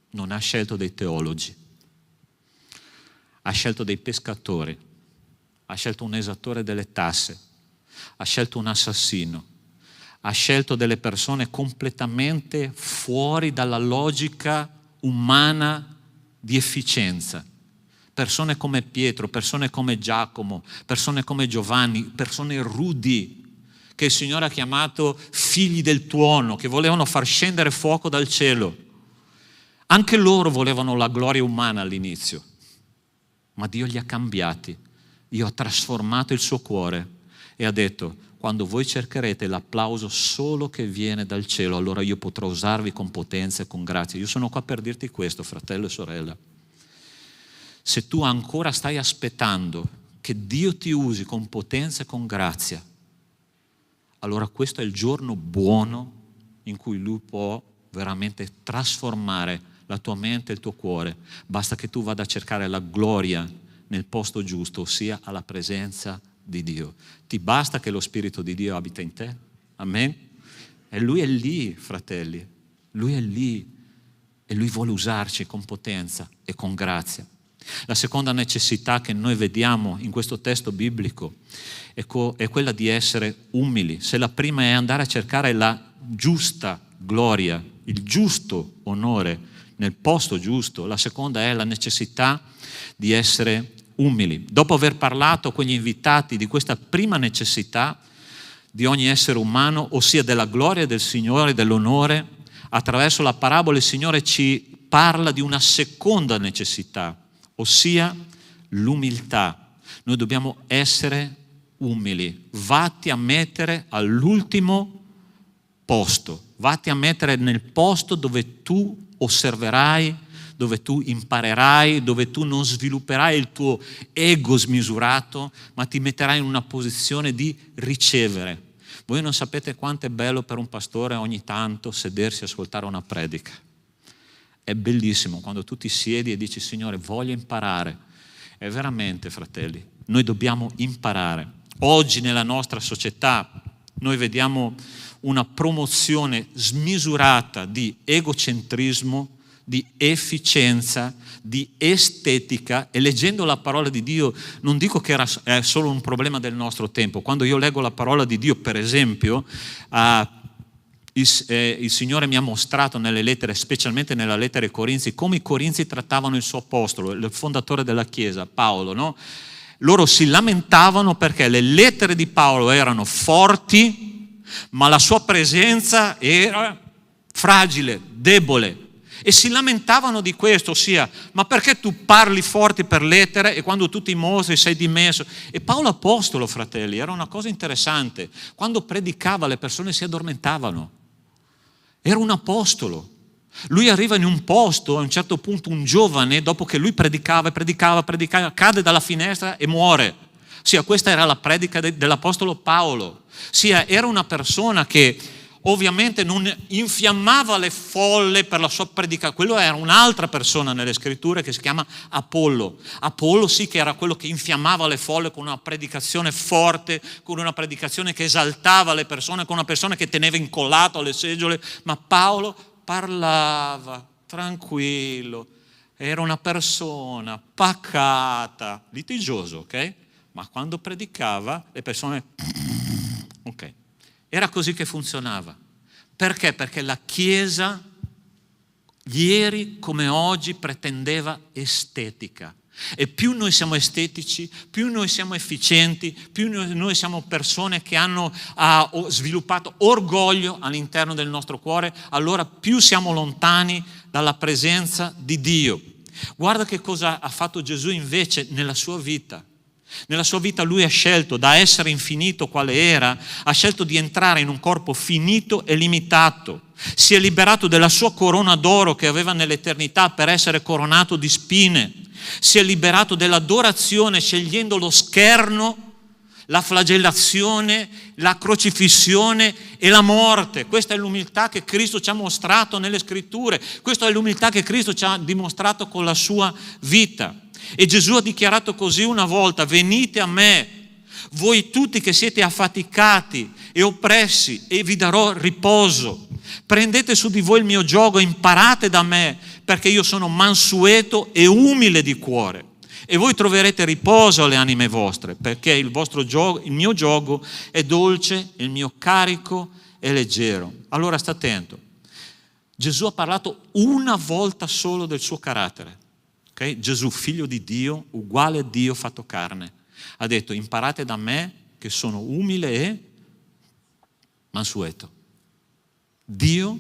non ha scelto dei teologi, ha scelto dei pescatori, ha scelto un esattore delle tasse, ha scelto un assassino, ha scelto delle persone completamente fuori dalla logica umana di efficienza, persone come Pietro, persone come Giacomo, persone come Giovanni, persone rudi che il Signore ha chiamato figli del tuono, che volevano far scendere fuoco dal cielo. Anche loro volevano la gloria umana all'inizio, ma Dio li ha cambiati. Dio ha trasformato il suo cuore e ha detto: quando voi cercherete l'applauso solo che viene dal cielo, allora io potrò usarvi con potenza e con grazia. Io sono qua per dirti questo, fratello e sorella. Se tu ancora stai aspettando che Dio ti usi con potenza e con grazia, allora questo è il giorno buono in cui Lui può veramente trasformare la tua mente e il tuo cuore. Basta che tu vada a cercare la gloria nel posto giusto, ossia alla presenza di Dio. Ti basta che lo Spirito di Dio abita in te? Amen? E Lui è lì, fratelli. Lui è lì e Lui vuole usarci con potenza e con grazia. La seconda necessità che noi vediamo in questo testo biblico è quella di essere umili. Se la prima è andare a cercare la giusta gloria, il giusto onore nel posto giusto, la seconda è la necessità di essere umili. Dopo aver parlato con gli invitati di questa prima necessità di ogni essere umano, ossia della gloria del Signore, dell'onore, attraverso la parabola il Signore ci parla di una seconda necessità, ossia l'umiltà. Noi dobbiamo essere umili, vatti a mettere all'ultimo posto. vatti a mettere nel posto dove tu osserverai, dove tu imparerai, dove tu non svilupperai il tuo ego smisurato, ma ti metterai in una posizione di ricevere. Voi non sapete quanto è bello per un pastore ogni tanto sedersi e ascoltare una predica. È bellissimo quando tu ti siedi e dici: Signore, voglio imparare. E veramente, fratelli, noi dobbiamo imparare. Oggi nella nostra società noi vediamo una promozione smisurata di egocentrismo, di efficienza, di estetica, e leggendo la parola di Dio non dico che è solo un problema del nostro tempo. Quando io leggo la parola di Dio, per esempio, il Signore mi ha mostrato nelle lettere, specialmente nella lettera ai Corinzi, come i Corinzi trattavano il suo apostolo, il fondatore della Chiesa, Paolo, no? Loro si lamentavano perché le lettere di Paolo erano forti, ma la sua presenza era fragile, debole. E si lamentavano di questo, ossia: ma perché tu parli forti per lettere e quando tu ti mostri sei dimesso? E Paolo apostolo, fratelli, era una cosa interessante. Quando predicava le persone si addormentavano. Era un apostolo. Lui arriva in un posto, a un certo punto un giovane, dopo che lui predicava, cade dalla finestra e muore. Sì, questa era la predica dell'apostolo Paolo. Sì, era una persona che ovviamente non infiammava le folle per la sua predica. Quello era un'altra persona nelle scritture che si chiama Apollo. Apollo sì che era quello che infiammava le folle con una predicazione forte, con una predicazione che esaltava le persone, con una persona che teneva incollato alle seggiole, ma Paolo parlava tranquillo, era una persona pacata, litigioso, ok? Ma quando predicava le persone, ok. Era così che funzionava. Perché? Perché la Chiesa ieri come oggi pretendeva estetica. E più noi siamo estetici, più noi siamo efficienti, più noi siamo persone che hanno sviluppato orgoglio all'interno del nostro cuore, allora più siamo lontani dalla presenza di Dio. Guarda che cosa ha fatto Gesù invece nella sua vita. Nella sua vita lui ha scelto, da essere infinito quale era, ha scelto di entrare in un corpo finito e limitato. Si è liberato della sua corona d'oro che aveva nell'eternità per essere coronato di spine. Si è liberato dell'adorazione scegliendo lo scherno, la flagellazione, la crocifissione e la morte. Questa è l'umiltà che Cristo ci ha mostrato nelle scritture. Questa è l'umiltà che Cristo ci ha dimostrato con la sua vita. E Gesù ha dichiarato così una volta: venite a me, voi tutti che siete affaticati e oppressi, e vi darò riposo. Prendete su di voi il mio giogo, imparate da me, perché io sono mansueto e umile di cuore. E voi troverete riposo alle anime vostre, perché il mio giogo è dolce, il mio carico è leggero. Allora sta attento. Gesù ha parlato una volta solo del suo carattere. Okay? Gesù, figlio di Dio, uguale a Dio fatto carne, ha detto: imparate da me che sono umile e mansueto. Dio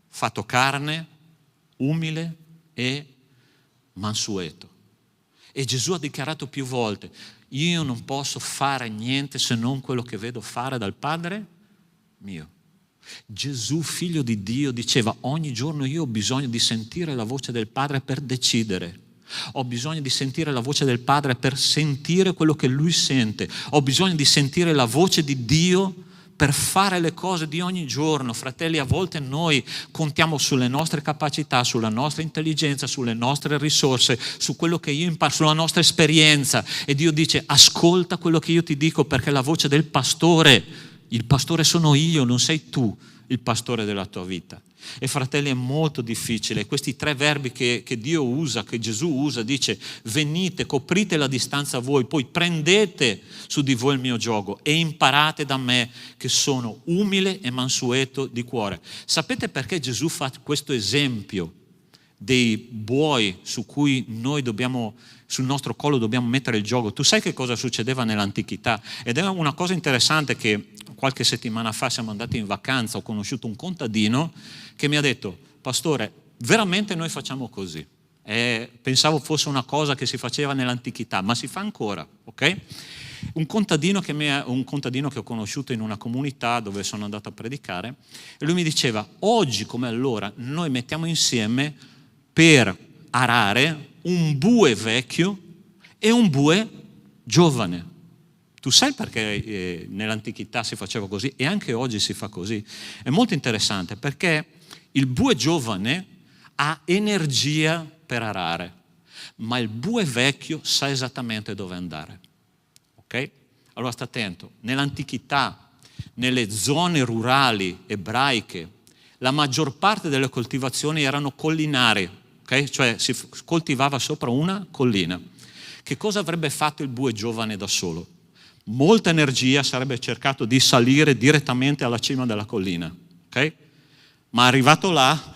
fatto carne, umile e mansueto. E Gesù ha dichiarato più volte: io non posso fare niente se non quello che vedo fare dal Padre mio. Gesù, figlio di Dio, diceva: ogni giorno io ho bisogno di sentire la voce del Padre per decidere. Ho bisogno di sentire la voce del Padre per sentire quello che Lui sente. Ho bisogno di sentire la voce di Dio per fare le cose di ogni giorno. Fratelli, a volte noi contiamo sulle nostre capacità, sulla nostra intelligenza, sulle nostre risorse, su quello che io imparo, sulla nostra esperienza. E Dio dice: ascolta quello che io ti dico, perché è la voce del pastore. Il pastore sono io, non sei tu il pastore della tua vita. E fratelli, è molto difficile. Questi tre verbi che Dio usa, che Gesù usa, dice: venite, coprite la distanza a voi, poi prendete su di voi il mio giogo e imparate da me che sono umile e mansueto di cuore. Sapete perché Gesù fa questo esempio dei buoi su cui noi sul nostro collo dobbiamo mettere il giogo? Tu sai che cosa succedeva nell'antichità? Ed è una cosa interessante che qualche settimana fa siamo andati in vacanza, ho conosciuto un contadino che mi ha detto: pastore, veramente noi facciamo così. Pensavo fosse una cosa che si faceva nell'antichità, ma si fa ancora, ok? Un contadino che ho conosciuto in una comunità dove sono andato a predicare, e lui mi diceva: oggi come allora noi mettiamo insieme per arare un bue vecchio e un bue giovane. Tu sai perché nell'antichità si faceva così e anche oggi si fa così? È molto interessante perché il bue giovane ha energia per arare, ma il bue vecchio sa esattamente dove andare. Ok? Allora sta attento, nell'antichità, nelle zone rurali ebraiche, la maggior parte delle coltivazioni erano collinari, okay? Cioè si coltivava sopra una collina. Che cosa avrebbe fatto il bue giovane da solo? Molta energia, sarebbe cercato di salire direttamente alla cima della collina, ok? Ma arrivato là,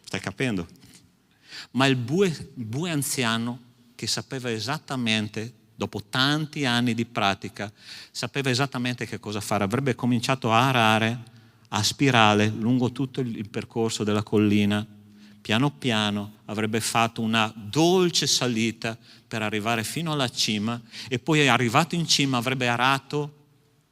stai capendo? Ma il bue anziano, che sapeva esattamente, dopo tanti anni di pratica, sapeva esattamente che cosa fare, avrebbe cominciato a arare a spirale lungo tutto il percorso della collina, piano piano avrebbe fatto una dolce salita per arrivare fino alla cima, e poi arrivato in cima avrebbe arato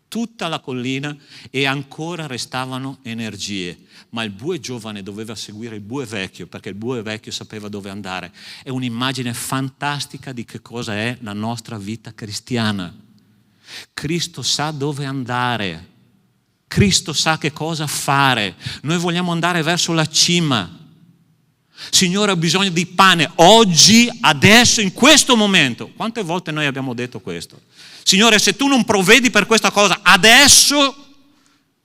tutta la collina e ancora restavano energie. Ma il bue giovane doveva seguire il bue vecchio, perché il bue vecchio sapeva dove andare. È un'immagine fantastica di che cosa è la nostra vita cristiana. Cristo sa dove andare, Cristo sa che cosa fare. Noi vogliamo andare verso la cima. Signore, ho bisogno di pane oggi, adesso, in questo momento. Quante volte noi abbiamo detto questo? Signore, se tu non provvedi per questa cosa adesso,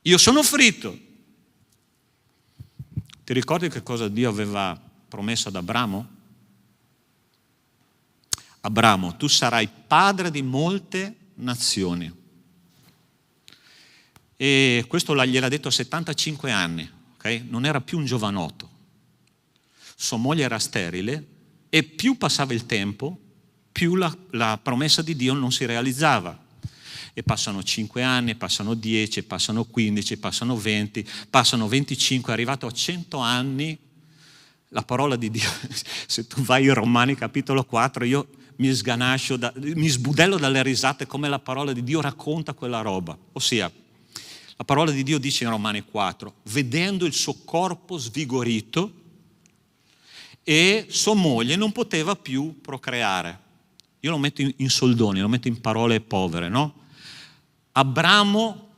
io sono fritto. Ti ricordi che cosa Dio aveva promesso ad Abramo? Abramo, tu sarai padre di molte nazioni. E questo gliel'ha detto a 75 anni, ok? Non era più un giovanotto. Sua moglie era sterile e più passava il tempo, più la promessa di Dio non si realizzava. E passano 5 anni, passano 10, passano 15, passano 20, passano 25, è arrivato a 100 anni, la parola di Dio, se tu vai in Romani capitolo 4, io mi sganascio, mi sbudello dalle risate come la parola di Dio racconta quella roba. Ossia, la parola di Dio dice in Romani 4, vedendo il suo corpo svigorito e sua moglie non poteva più procreare. Io lo metto in soldoni, lo metto in parole povere, no? Abramo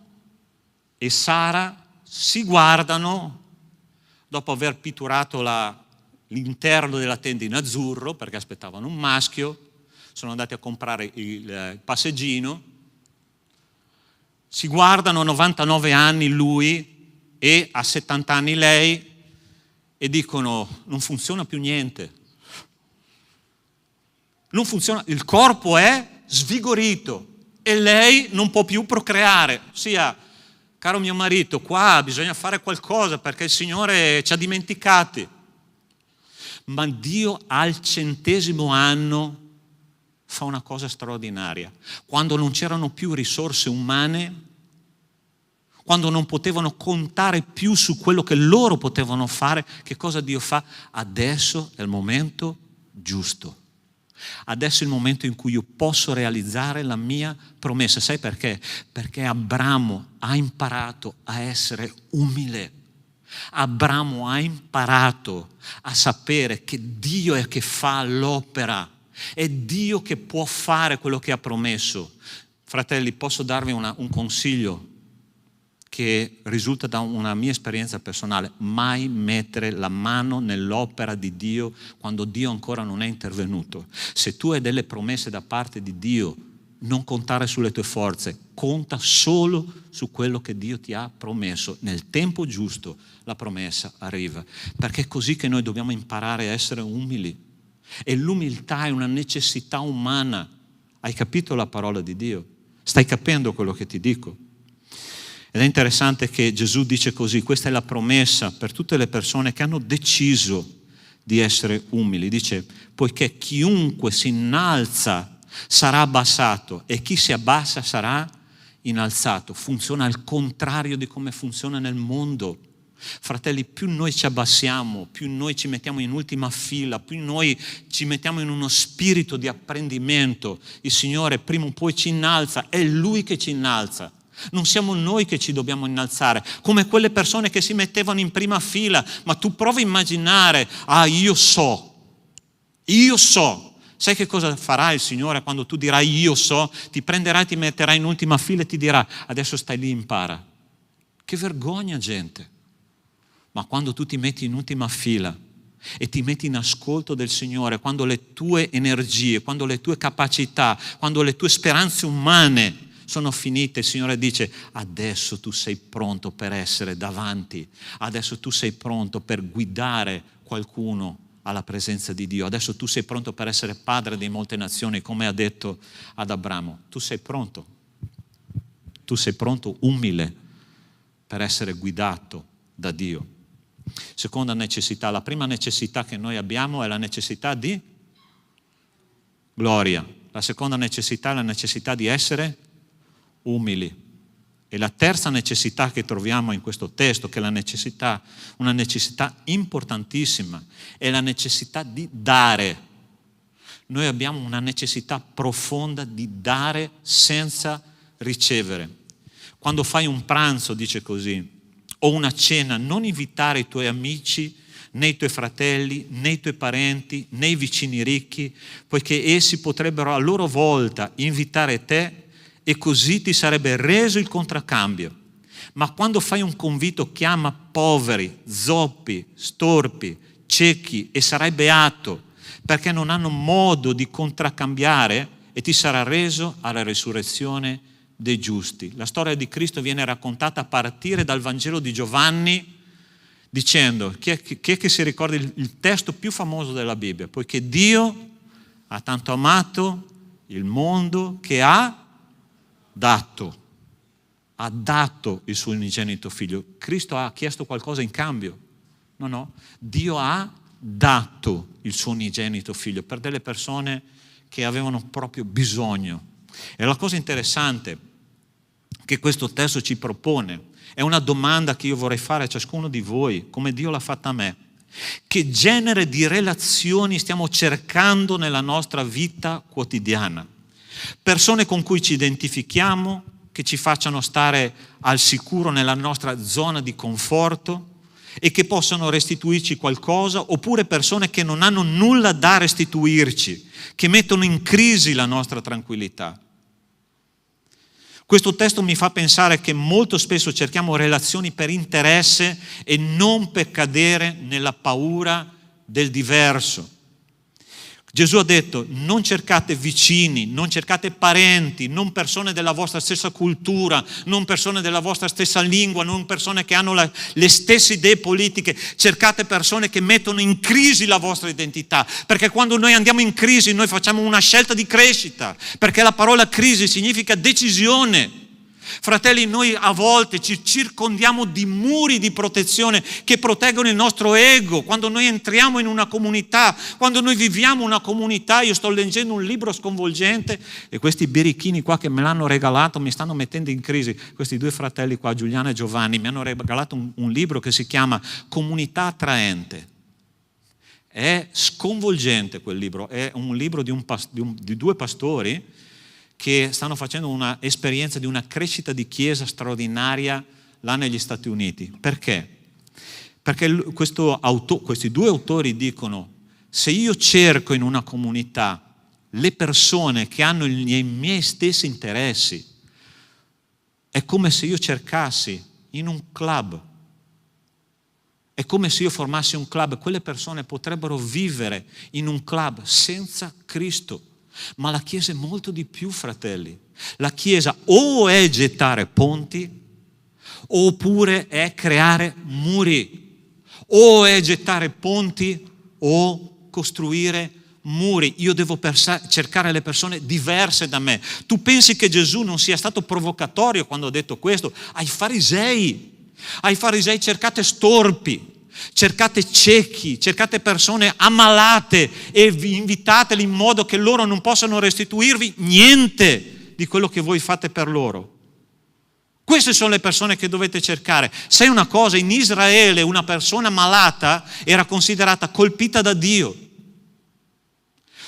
e Sara si guardano dopo aver pitturato l'interno della tenda in azzurro perché aspettavano un maschio, sono andati a comprare il passeggino, si guardano a 99 anni lui e a 70 anni lei e dicono non funziona più niente. Non funziona, il corpo è svigorito e lei non può più procreare. Ossia, caro mio marito, qua bisogna fare qualcosa perché il Signore ci ha dimenticati. Ma Dio al 100° anno fa una cosa straordinaria. Quando non c'erano più risorse umane, quando non potevano contare più su quello che loro potevano fare, che cosa Dio fa? Adesso è il momento giusto. Adesso è il momento in cui io posso realizzare la mia promessa. Sai perché? Perché Abramo ha imparato a essere umile. Abramo ha imparato a sapere che Dio è che fa l'opera. È Dio che può fare quello che ha promesso. Fratelli, posso darvi un consiglio che risulta da una mia esperienza personale: mai mettere la mano nell'opera di Dio quando Dio ancora non è intervenuto. Se tu hai delle promesse da parte di Dio, non contare sulle tue forze, conta solo su quello che Dio ti ha promesso. Nel tempo giusto la promessa arriva, perché è così che noi dobbiamo imparare a essere umili. E l'umiltà è una necessità umana. Hai capito la parola di Dio? Stai capendo quello che ti dico? Ed è interessante che Gesù dice così: questa è la promessa per tutte le persone che hanno deciso di essere umili. Dice: poiché chiunque si innalza sarà abbassato e chi si abbassa sarà innalzato. Funziona al contrario di come funziona nel mondo. Fratelli, più noi ci abbassiamo, più noi ci mettiamo in ultima fila, più noi ci mettiamo in uno spirito di apprendimento, il Signore prima o poi ci innalza, è Lui che ci innalza. Non siamo noi che ci dobbiamo innalzare, come quelle persone che si mettevano in prima fila, ma tu prova a immaginare, io so. Sai che cosa farà il Signore quando tu dirai io so? Ti prenderà, ti metterà in ultima fila e ti dirà adesso stai lì, impara. Che vergogna, gente. Ma quando tu ti metti in ultima fila e ti metti in ascolto del Signore, quando le tue energie, quando le tue capacità, quando le tue speranze umane sono finite, il Signore dice adesso tu sei pronto per essere davanti, adesso tu sei pronto per guidare qualcuno alla presenza di Dio, adesso tu sei pronto per essere padre di molte nazioni, come ha detto ad Abramo. Tu sei pronto umile per essere guidato da Dio. Seconda necessità, la prima necessità che noi abbiamo è la necessità di gloria. La seconda necessità è la necessità di essere umili. E la terza necessità che troviamo in questo testo, che è una necessità importantissima, è la necessità di dare. Noi abbiamo una necessità profonda di dare senza ricevere. Quando fai un pranzo, dice così, o una cena, non invitare i tuoi amici, né i tuoi fratelli, né i tuoi parenti, né i vicini ricchi, poiché essi potrebbero a loro volta invitare te e così ti sarebbe reso il contraccambio. Ma quando fai un convito, chiama poveri, zoppi, storpi, ciechi e sarai beato, perché non hanno modo di contraccambiare e ti sarà reso alla resurrezione dei giusti. La storia di Cristo viene raccontata a partire dal Vangelo di Giovanni, dicendo, chi è che si ricorda il testo più famoso della Bibbia? Poiché Dio ha tanto amato il mondo che ha dato il suo unigenito figlio. Cristo ha chiesto qualcosa in cambio? No. Dio ha dato il suo unigenito figlio per delle persone che avevano proprio bisogno. E la cosa interessante che questo testo ci propone è una domanda che io vorrei fare a ciascuno di voi, come Dio l'ha fatta a me. Che genere di relazioni stiamo cercando nella nostra vita quotidiana? Persone con cui ci identifichiamo, che ci facciano stare al sicuro nella nostra zona di conforto e che possano restituirci qualcosa, oppure persone che non hanno nulla da restituirci, che mettono in crisi la nostra tranquillità. Questo testo mi fa pensare che molto spesso cerchiamo relazioni per interesse e non per cadere nella paura del diverso. Gesù ha detto, non cercate vicini, non cercate parenti, non persone della vostra stessa cultura, non persone della vostra stessa lingua, non persone che hanno le stesse idee politiche, cercate persone che mettono in crisi la vostra identità, perché quando noi andiamo in crisi noi facciamo una scelta di crescita, perché la parola crisi significa decisione. Fratelli, noi a volte ci circondiamo di muri di protezione che proteggono il nostro ego. Quando noi entriamo in una comunità, quando noi viviamo una comunità, io sto leggendo un libro sconvolgente e questi birichini qua che me l'hanno regalato mi stanno mettendo in crisi. Questi due fratelli qua, Giuliano e Giovanni, mi hanno regalato un libro che si chiama Comunità Attraente. È sconvolgente quel libro, è un libro di due pastori che stanno facendo una esperienza di una crescita di chiesa straordinaria là negli Stati Uniti. Perché? Perché questi due autori dicono, se io cerco in una comunità le persone che hanno i miei stessi interessi, è come se io cercassi in un club, è come se io formassi un club, quelle persone potrebbero vivere in un club senza Cristo. Ma la Chiesa è molto di più, fratelli. La Chiesa o è gettare ponti, oppure è creare muri. O è gettare ponti o costruire muri. Io devo cercare le persone diverse da me. Tu pensi che Gesù non sia stato provocatorio quando ha detto questo? Ai farisei cercate storpi, cercate ciechi, cercate persone ammalate e invitateli in modo che loro non possano restituirvi niente di quello che voi fate per loro. Queste sono le persone che dovete cercare. Sai una cosa, in Israele una persona malata era considerata colpita da Dio.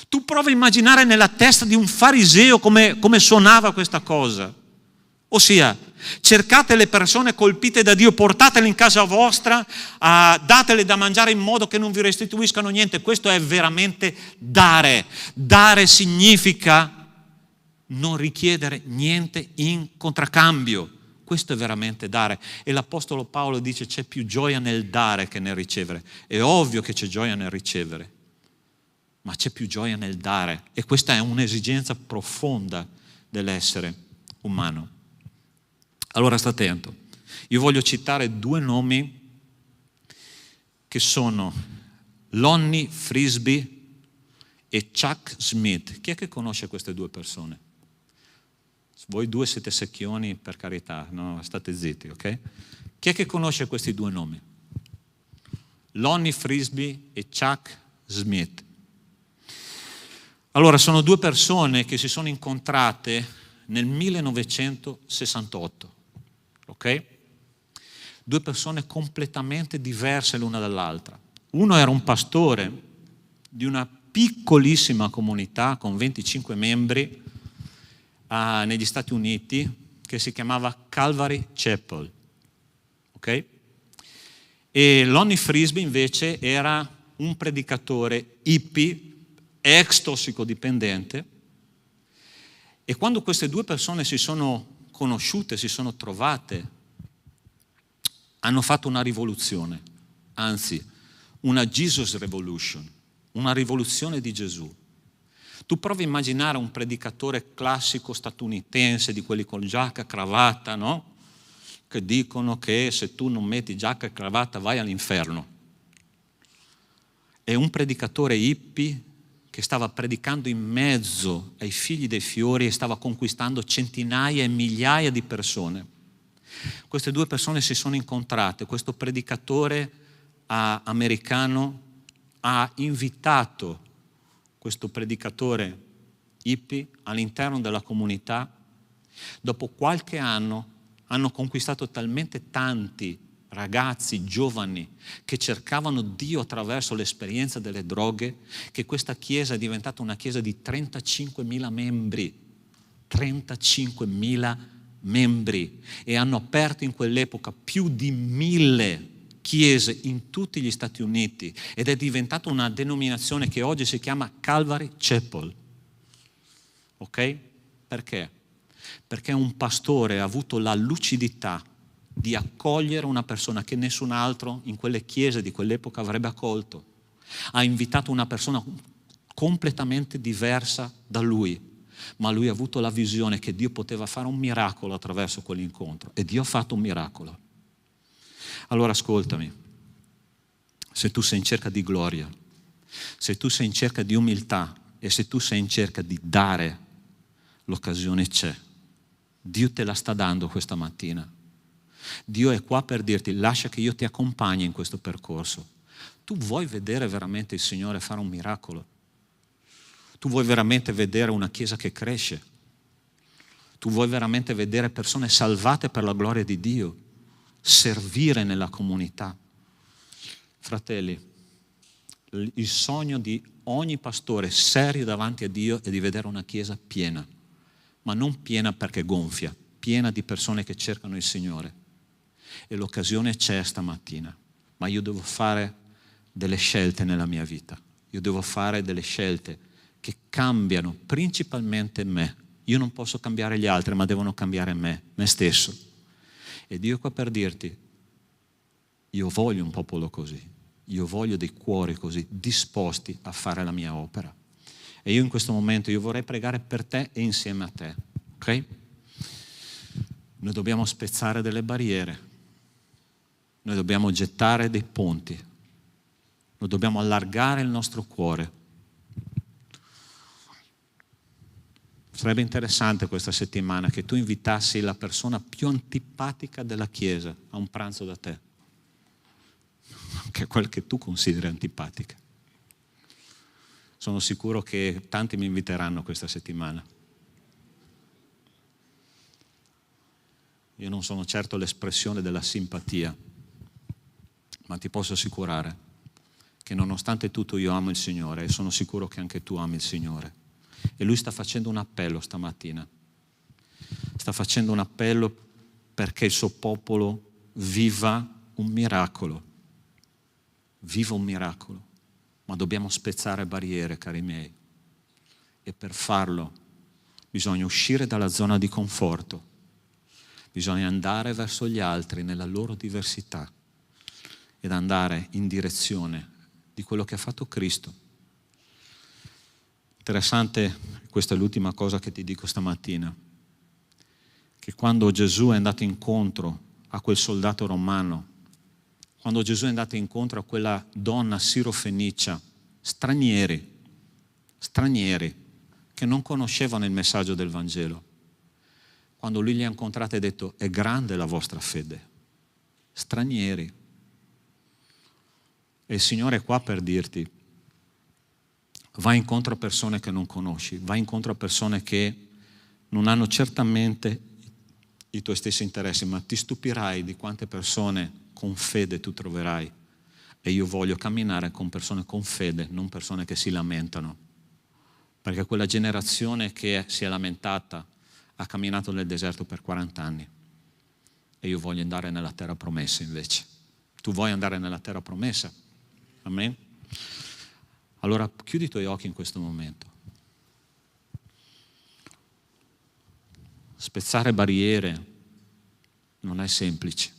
Tu prova a immaginare nella testa di un fariseo come suonava questa cosa. Ossia, cercate le persone colpite da Dio, portatele in casa vostra, datele da mangiare in modo che non vi restituiscano niente. Questo è veramente dare. Dare significa non richiedere niente in contraccambio. Questo è veramente dare. E l'Apostolo Paolo dice c'è più gioia nel dare che nel ricevere. È ovvio che c'è gioia nel ricevere, ma c'è più gioia nel dare. E questa è un'esigenza profonda dell'essere umano. Allora sta attento. Io voglio citare 2 nomi che sono Lonnie Frisbee e Chuck Smith. Chi è che conosce queste 2 persone? Voi 2 siete secchioni, per carità, no? State zitti, ok? Chi è che conosce questi 2 nomi? Lonnie Frisbee e Chuck Smith. Allora, sono 2 persone che si sono incontrate nel 1968, ok? 2 persone completamente diverse l'una dall'altra. Uno era un pastore di una piccolissima comunità con 25 membri negli Stati Uniti, che si chiamava Calvary Chapel, ok? E Lonnie Frisbee invece era un predicatore hippie, ex tossicodipendente, e quando queste 2 persone si sono conosciute, si sono trovate, hanno fatto una rivoluzione, anzi una Jesus Revolution, una rivoluzione di Gesù. Tu provi a immaginare un predicatore classico statunitense, di quelli con giacca e cravatta, no? Che dicono che se tu non metti giacca e cravatta vai all'inferno. È un predicatore hippie che stava predicando in mezzo ai figli dei fiori e stava conquistando centinaia e migliaia di persone. Queste 2 persone si sono incontrate. Questo predicatore americano ha invitato questo predicatore hippie all'interno della comunità. Dopo qualche anno hanno conquistato talmente tanti ragazzi giovani che cercavano Dio attraverso l'esperienza delle droghe, che questa chiesa è diventata una chiesa di 35.000 membri. 35.000 membri. E hanno aperto in quell'epoca più di 1.000 chiese in tutti gli Stati Uniti, ed è diventata una denominazione che oggi si chiama Calvary Chapel. Ok? Perché? Perché un pastore ha avuto la lucidità di accogliere una persona che nessun altro in quelle chiese di quell'epoca avrebbe accolto. Ha invitato una persona completamente diversa da lui, ma lui ha avuto la visione che Dio poteva fare un miracolo attraverso quell'incontro, e Dio ha fatto un miracolo. Allora ascoltami, se tu sei in cerca di gloria, se tu sei in cerca di umiltà e se tu sei in cerca di dare, l'occasione c'è. Dio te la sta dando questa mattina. Dio è qua per dirti: lascia che io ti accompagni in questo percorso. Tu vuoi vedere veramente il Signore fare un miracolo? Tu vuoi veramente vedere una chiesa che cresce? Tu vuoi veramente vedere persone salvate per la gloria di Dio? Servire nella comunità? Fratelli, il sogno di ogni pastore serio davanti a Dio è di vedere una chiesa piena, ma non piena perché gonfia, piena di persone che cercano il Signore. E l'occasione c'è stamattina, ma io devo fare delle scelte nella mia vita. Io devo fare delle scelte che cambiano principalmente me. Io non posso cambiare gli altri, ma devono cambiare me stesso. E Dio è qua per dirti: io voglio un popolo così, io voglio dei cuori così, disposti a fare la mia opera. E io in questo momento io vorrei pregare per te e insieme a te, ok? Noi dobbiamo spezzare delle barriere, noi dobbiamo gettare dei ponti, noi dobbiamo allargare il nostro cuore. Sarebbe interessante questa settimana che tu invitassi la persona più antipatica della Chiesa a un pranzo da te, che è quel che tu consideri antipatica. Sono sicuro che tanti mi inviteranno questa settimana. io non sono certo l'espressione della simpatia, ma ti posso assicurare che nonostante tutto io amo il Signore e sono sicuro che anche tu ami il Signore. E Lui sta facendo un appello stamattina. Sta facendo un appello perché il suo popolo viva un miracolo. Viva un miracolo. Ma dobbiamo spezzare barriere, cari miei. E per farlo bisogna uscire dalla zona di conforto. Bisogna andare verso gli altri nella loro diversità ed andare in direzione di quello che ha fatto Cristo. Interessante, questa è l'ultima cosa che ti dico stamattina, che quando Gesù è andato incontro a quel soldato romano, quando Gesù è andato incontro a quella donna sirofenicia, stranieri che non conoscevano il messaggio del Vangelo, quando lui li ha incontrati ha detto: è grande la vostra fede. Stranieri. E il Signore è qua per dirti: vai incontro a persone che non conosci, vai incontro a persone che non hanno certamente i tuoi stessi interessi, ma ti stupirai di quante persone con fede tu troverai. E io voglio camminare con persone con fede, non persone che si lamentano, perché quella generazione che si è lamentata ha camminato nel deserto per 40 anni e io voglio andare nella terra promessa invece. Tu vuoi andare nella terra promessa? Amen? Allora chiudi i tuoi occhi in questo momento. Spezzare barriere non è semplice.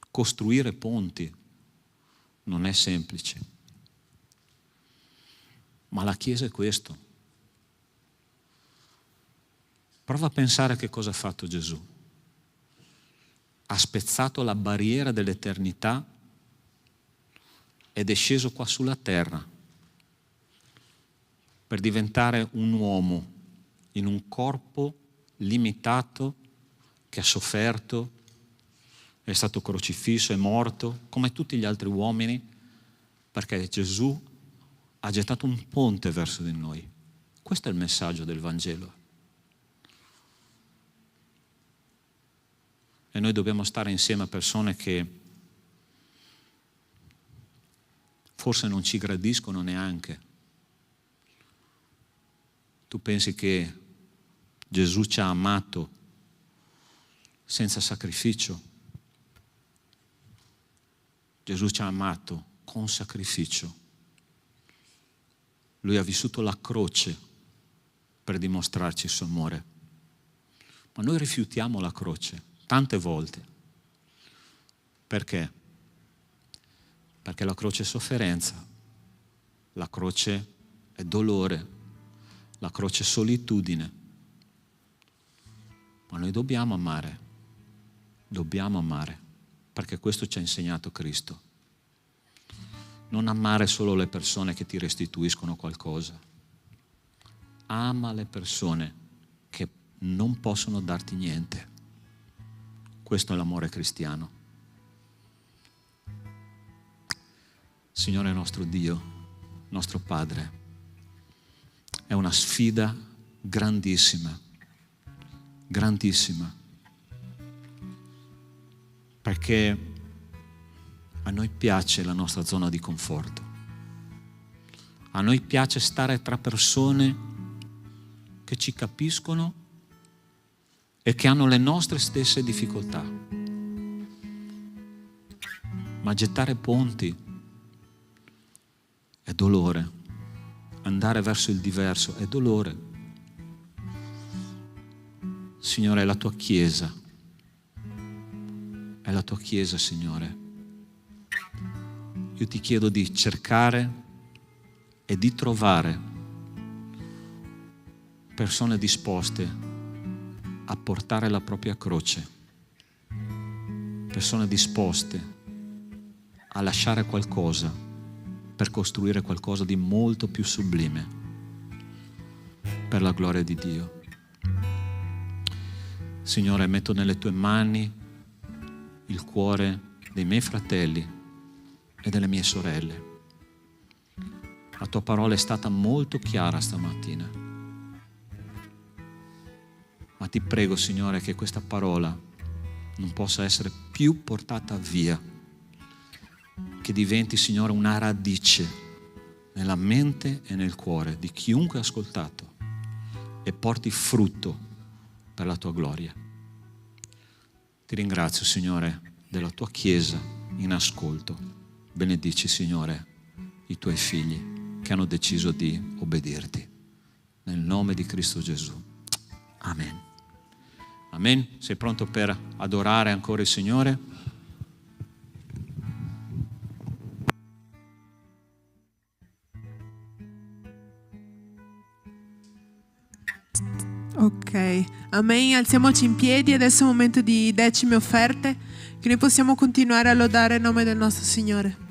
Costruire ponti non è semplice. Ma la Chiesa è questo. Prova a pensare che cosa ha fatto Gesù. Ha spezzato la barriera dell'eternità ed è sceso qua sulla terra per diventare un uomo in un corpo limitato che ha sofferto, è stato crocifisso, è morto come tutti gli altri uomini, perché Gesù ha gettato un ponte verso di noi. Questo è il messaggio del Vangelo. E noi dobbiamo stare insieme a persone che forse non ci gradiscono neanche. Tu pensi che Gesù ci ha amato senza sacrificio? Gesù ci ha amato con sacrificio. Lui ha vissuto la croce per dimostrarci il suo amore. Ma noi rifiutiamo la croce tante volte. Perché? Perché la croce è sofferenza, la croce è dolore, la croce è solitudine. Ma noi dobbiamo amare, perché questo ci ha insegnato Cristo. Non amare solo le persone che ti restituiscono qualcosa. Ama le persone che non possono darti niente. Questo è l'amore cristiano. Signore nostro Dio, nostro Padre, è una sfida grandissima, grandissima, perché a noi piace la nostra zona di conforto. A noi piace stare tra persone che ci capiscono e che hanno le nostre stesse difficoltà. Ma gettare ponti è dolore. Andare verso il diverso è dolore. Signore, è la tua Chiesa. È la tua Chiesa, Signore. Io ti chiedo di cercare e di trovare persone disposte a portare la propria croce, persone disposte a lasciare qualcosa per costruire qualcosa di molto più sublime per la gloria di Dio. Signore, metto nelle tue mani il cuore dei miei fratelli e delle mie sorelle. La tua parola è stata molto chiara stamattina. Ma ti prego, Signore, che questa parola non possa essere più portata via, che diventi, Signore, una radice nella mente e nel cuore di chiunque ha ascoltato e porti frutto per la tua gloria. Ti ringrazio, Signore, della tua Chiesa in ascolto. Benedici, Signore, i tuoi figli che hanno deciso di obbedirti. Nel nome di Cristo Gesù. Amen. Amen. Sei pronto per adorare ancora il Signore? Ok, amen. Alziamoci in piedi. Adesso è un momento di decime offerte, che noi possiamo continuare a lodare il nome del nostro Signore.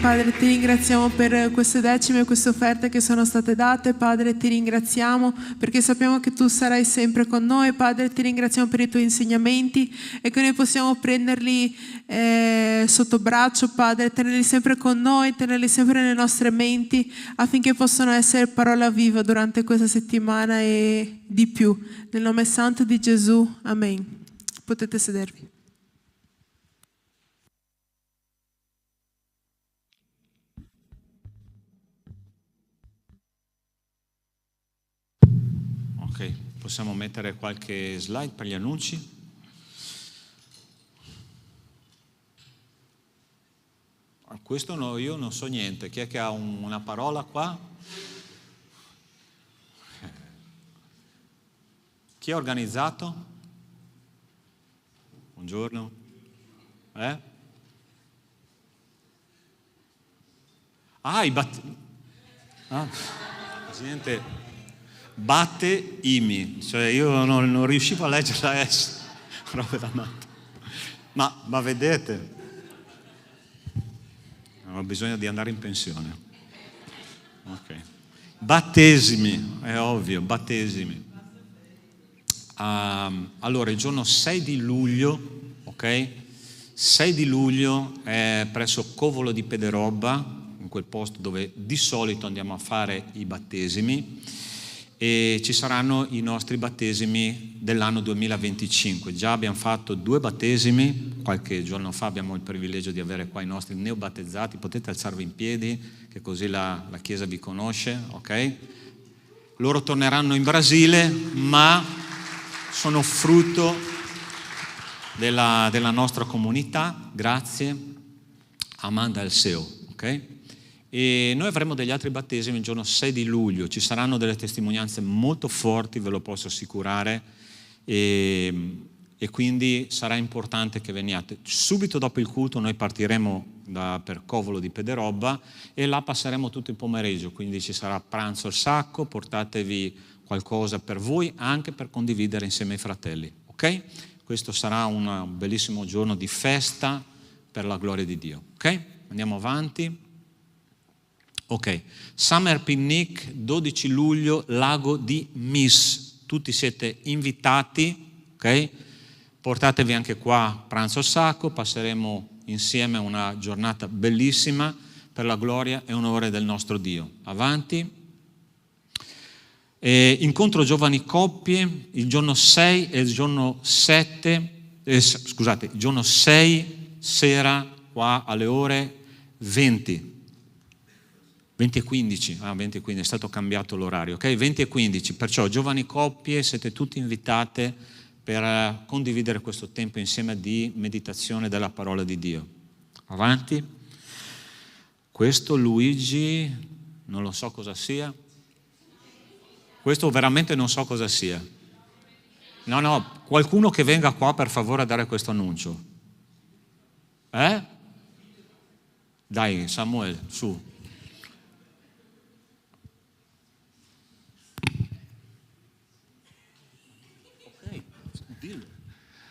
Padre, ti ringraziamo per queste decime e queste offerte che sono state date. Padre, ti ringraziamo perché sappiamo che tu sarai sempre con noi. Padre, ti ringraziamo per i tuoi insegnamenti e che noi possiamo prenderli sotto braccio, Padre, tenerli sempre con noi, tenerli sempre nelle nostre menti affinché possano essere parola viva durante questa settimana e di più. Nel nome santo di Gesù, amen. Potete sedervi. Ok, possiamo mettere qualche slide per gli annunci? Questo no, io non so niente. Chi è che ha una parola qua? Chi ha organizzato? Buongiorno. I Presidente, batte imi, cioè io non riuscivo a leggere la S, roba da matto. Ma vedete, ho bisogno di andare in pensione. Ok. Battesimi, è ovvio, battesimi. Allora, il giorno 6 di luglio, ok? 6 di luglio è presso Covolo di Pederobba, in quel posto dove di solito andiamo a fare i battesimi, e ci saranno i nostri battesimi dell'anno 2025. Già abbiamo fatto 2 battesimi, qualche giorno fa abbiamo il privilegio di avere qua i nostri neobattezzati. Potete alzarvi in piedi, che così la Chiesa vi conosce, ok? Loro torneranno in Brasile, ma sono frutto della nostra comunità, grazie Amanda e al SEO, ok? E noi avremo degli altri battesimi il giorno 6 di luglio, ci saranno delle testimonianze molto forti, ve lo posso assicurare, e quindi sarà importante che veniate. Subito dopo il culto noi partiremo per Covolo di Pederobba e là passeremo tutto il pomeriggio, quindi ci sarà pranzo al sacco, portatevi qualcosa per voi, anche per condividere insieme ai fratelli, ok? Questo sarà un bellissimo giorno di festa per la gloria di Dio, ok? Andiamo avanti. Ok, Summer Picnic, 12 luglio, lago di Mis. Tutti siete invitati, ok? Portatevi anche qua pranzo al sacco, passeremo insieme una giornata bellissima per la gloria e onore del nostro Dio. Avanti. Incontro giovani coppie il giorno 6 e il giorno 7, il giorno 6 sera qua alle ore 20. 20 e 15, 20 e 15, è stato cambiato l'orario, ok? 20 e 15, perciò giovani coppie siete tutti invitate per condividere questo tempo insieme di meditazione della parola di Dio. Avanti. Questo Luigi, non lo so cosa sia. Questo veramente non so cosa sia. No, qualcuno che venga qua per favore a dare questo annuncio. Dai, Samuel, su.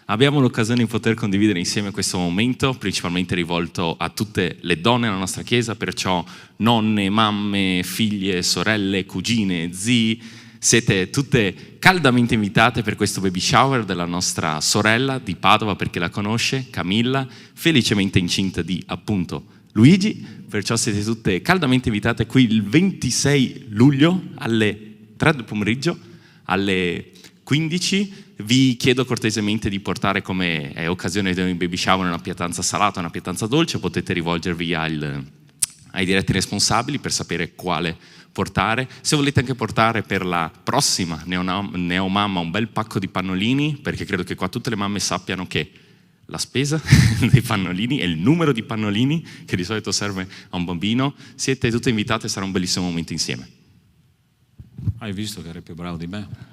Abbiamo l'occasione di poter condividere insieme questo momento, principalmente rivolto a tutte le donne nella nostra Chiesa, perciò nonne, mamme, figlie, sorelle, cugine, zii, siete tutte caldamente invitate per questo baby shower della nostra sorella di Padova, perché la conosce, Camilla, felicemente incinta di appunto Luigi, perciò siete tutte caldamente invitate qui il 26 luglio alle 3 del pomeriggio, alle 15. Vi chiedo cortesemente di portare, come è occasione di un baby shower, una pietanza salata, una pietanza dolce. Potete rivolgervi ai diretti responsabili per sapere quale portare. Se volete anche portare per la prossima neomamma un bel pacco di pannolini, perché credo che qua tutte le mamme sappiano che la spesa dei pannolini e il numero di pannolini che di solito serve a un bambino, siete tutte invitate, sarà un bellissimo momento insieme. Hai visto che eri più bravo di me?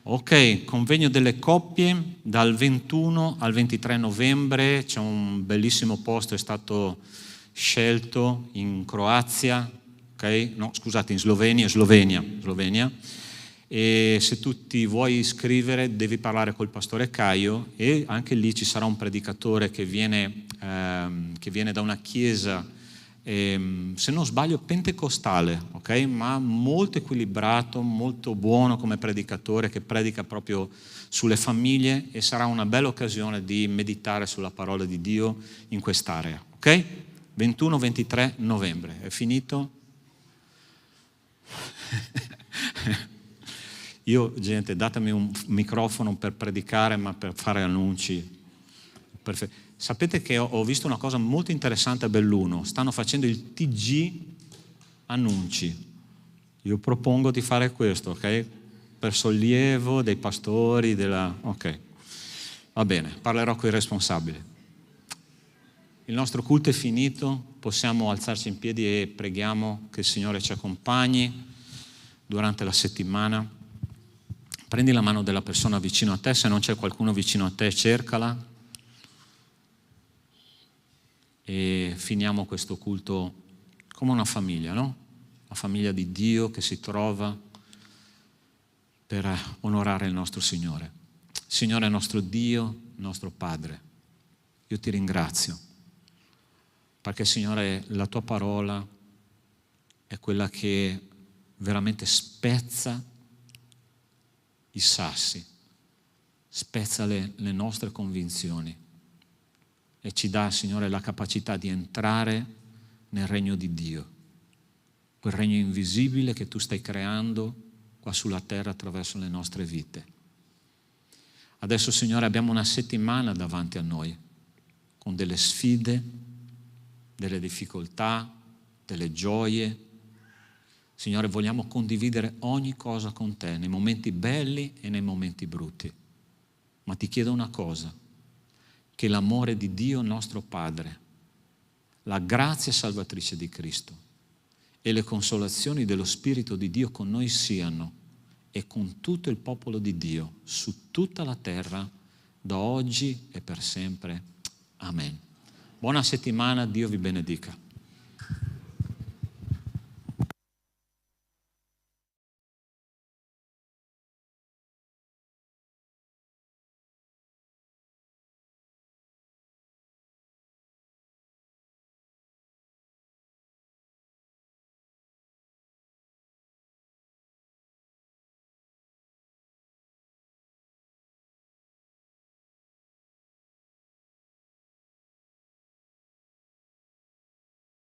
Ok, convegno delle coppie dal 21 al 23 novembre, c'è un bellissimo posto, è stato scelto in Croazia, ok? No, scusate, in Slovenia, e se tu ti vuoi iscrivere devi parlare col pastore Caio, e anche lì ci sarà un predicatore che viene da una chiesa, se non sbaglio pentecostale, ok? Ma molto equilibrato, molto buono come predicatore, che predica proprio sulle famiglie, e sarà una bella occasione di meditare sulla parola di Dio in quest'area, ok? 21-23 novembre, è finito? Io, gente, datemi un microfono per predicare, ma per fare annunci. Sapete che ho visto una cosa molto interessante a Belluno, stanno facendo il TG annunci. Io propongo di fare questo, ok? Per sollievo dei pastori, ok. Va bene, parlerò con i responsabili. Il nostro culto è finito, possiamo alzarci in piedi e preghiamo che il Signore ci accompagni durante la settimana. Prendi la mano della persona vicino a te, se non c'è qualcuno vicino a te, cercala. E finiamo questo culto come una famiglia, no? La famiglia di Dio che si trova per onorare il nostro Signore. Signore è nostro Dio, nostro Padre. Io ti ringrazio perché, Signore, la tua parola è quella che veramente spezza i sassi, spezza le nostre convinzioni e ci dà, Signore, la capacità di entrare nel regno di Dio, quel regno invisibile che tu stai creando qua sulla terra attraverso le nostre vite. Adesso, Signore, abbiamo una settimana davanti a noi con delle sfide, delle difficoltà, delle gioie. Signore, vogliamo condividere ogni cosa con te, nei momenti belli e nei momenti brutti. Ma ti chiedo una cosa, che l'amore di Dio nostro Padre, la grazia salvatrice di Cristo e le consolazioni dello Spirito di Dio con noi siano, e con tutto il popolo di Dio su tutta la terra, da oggi e per sempre. Amen. Buona settimana, Dio vi benedica.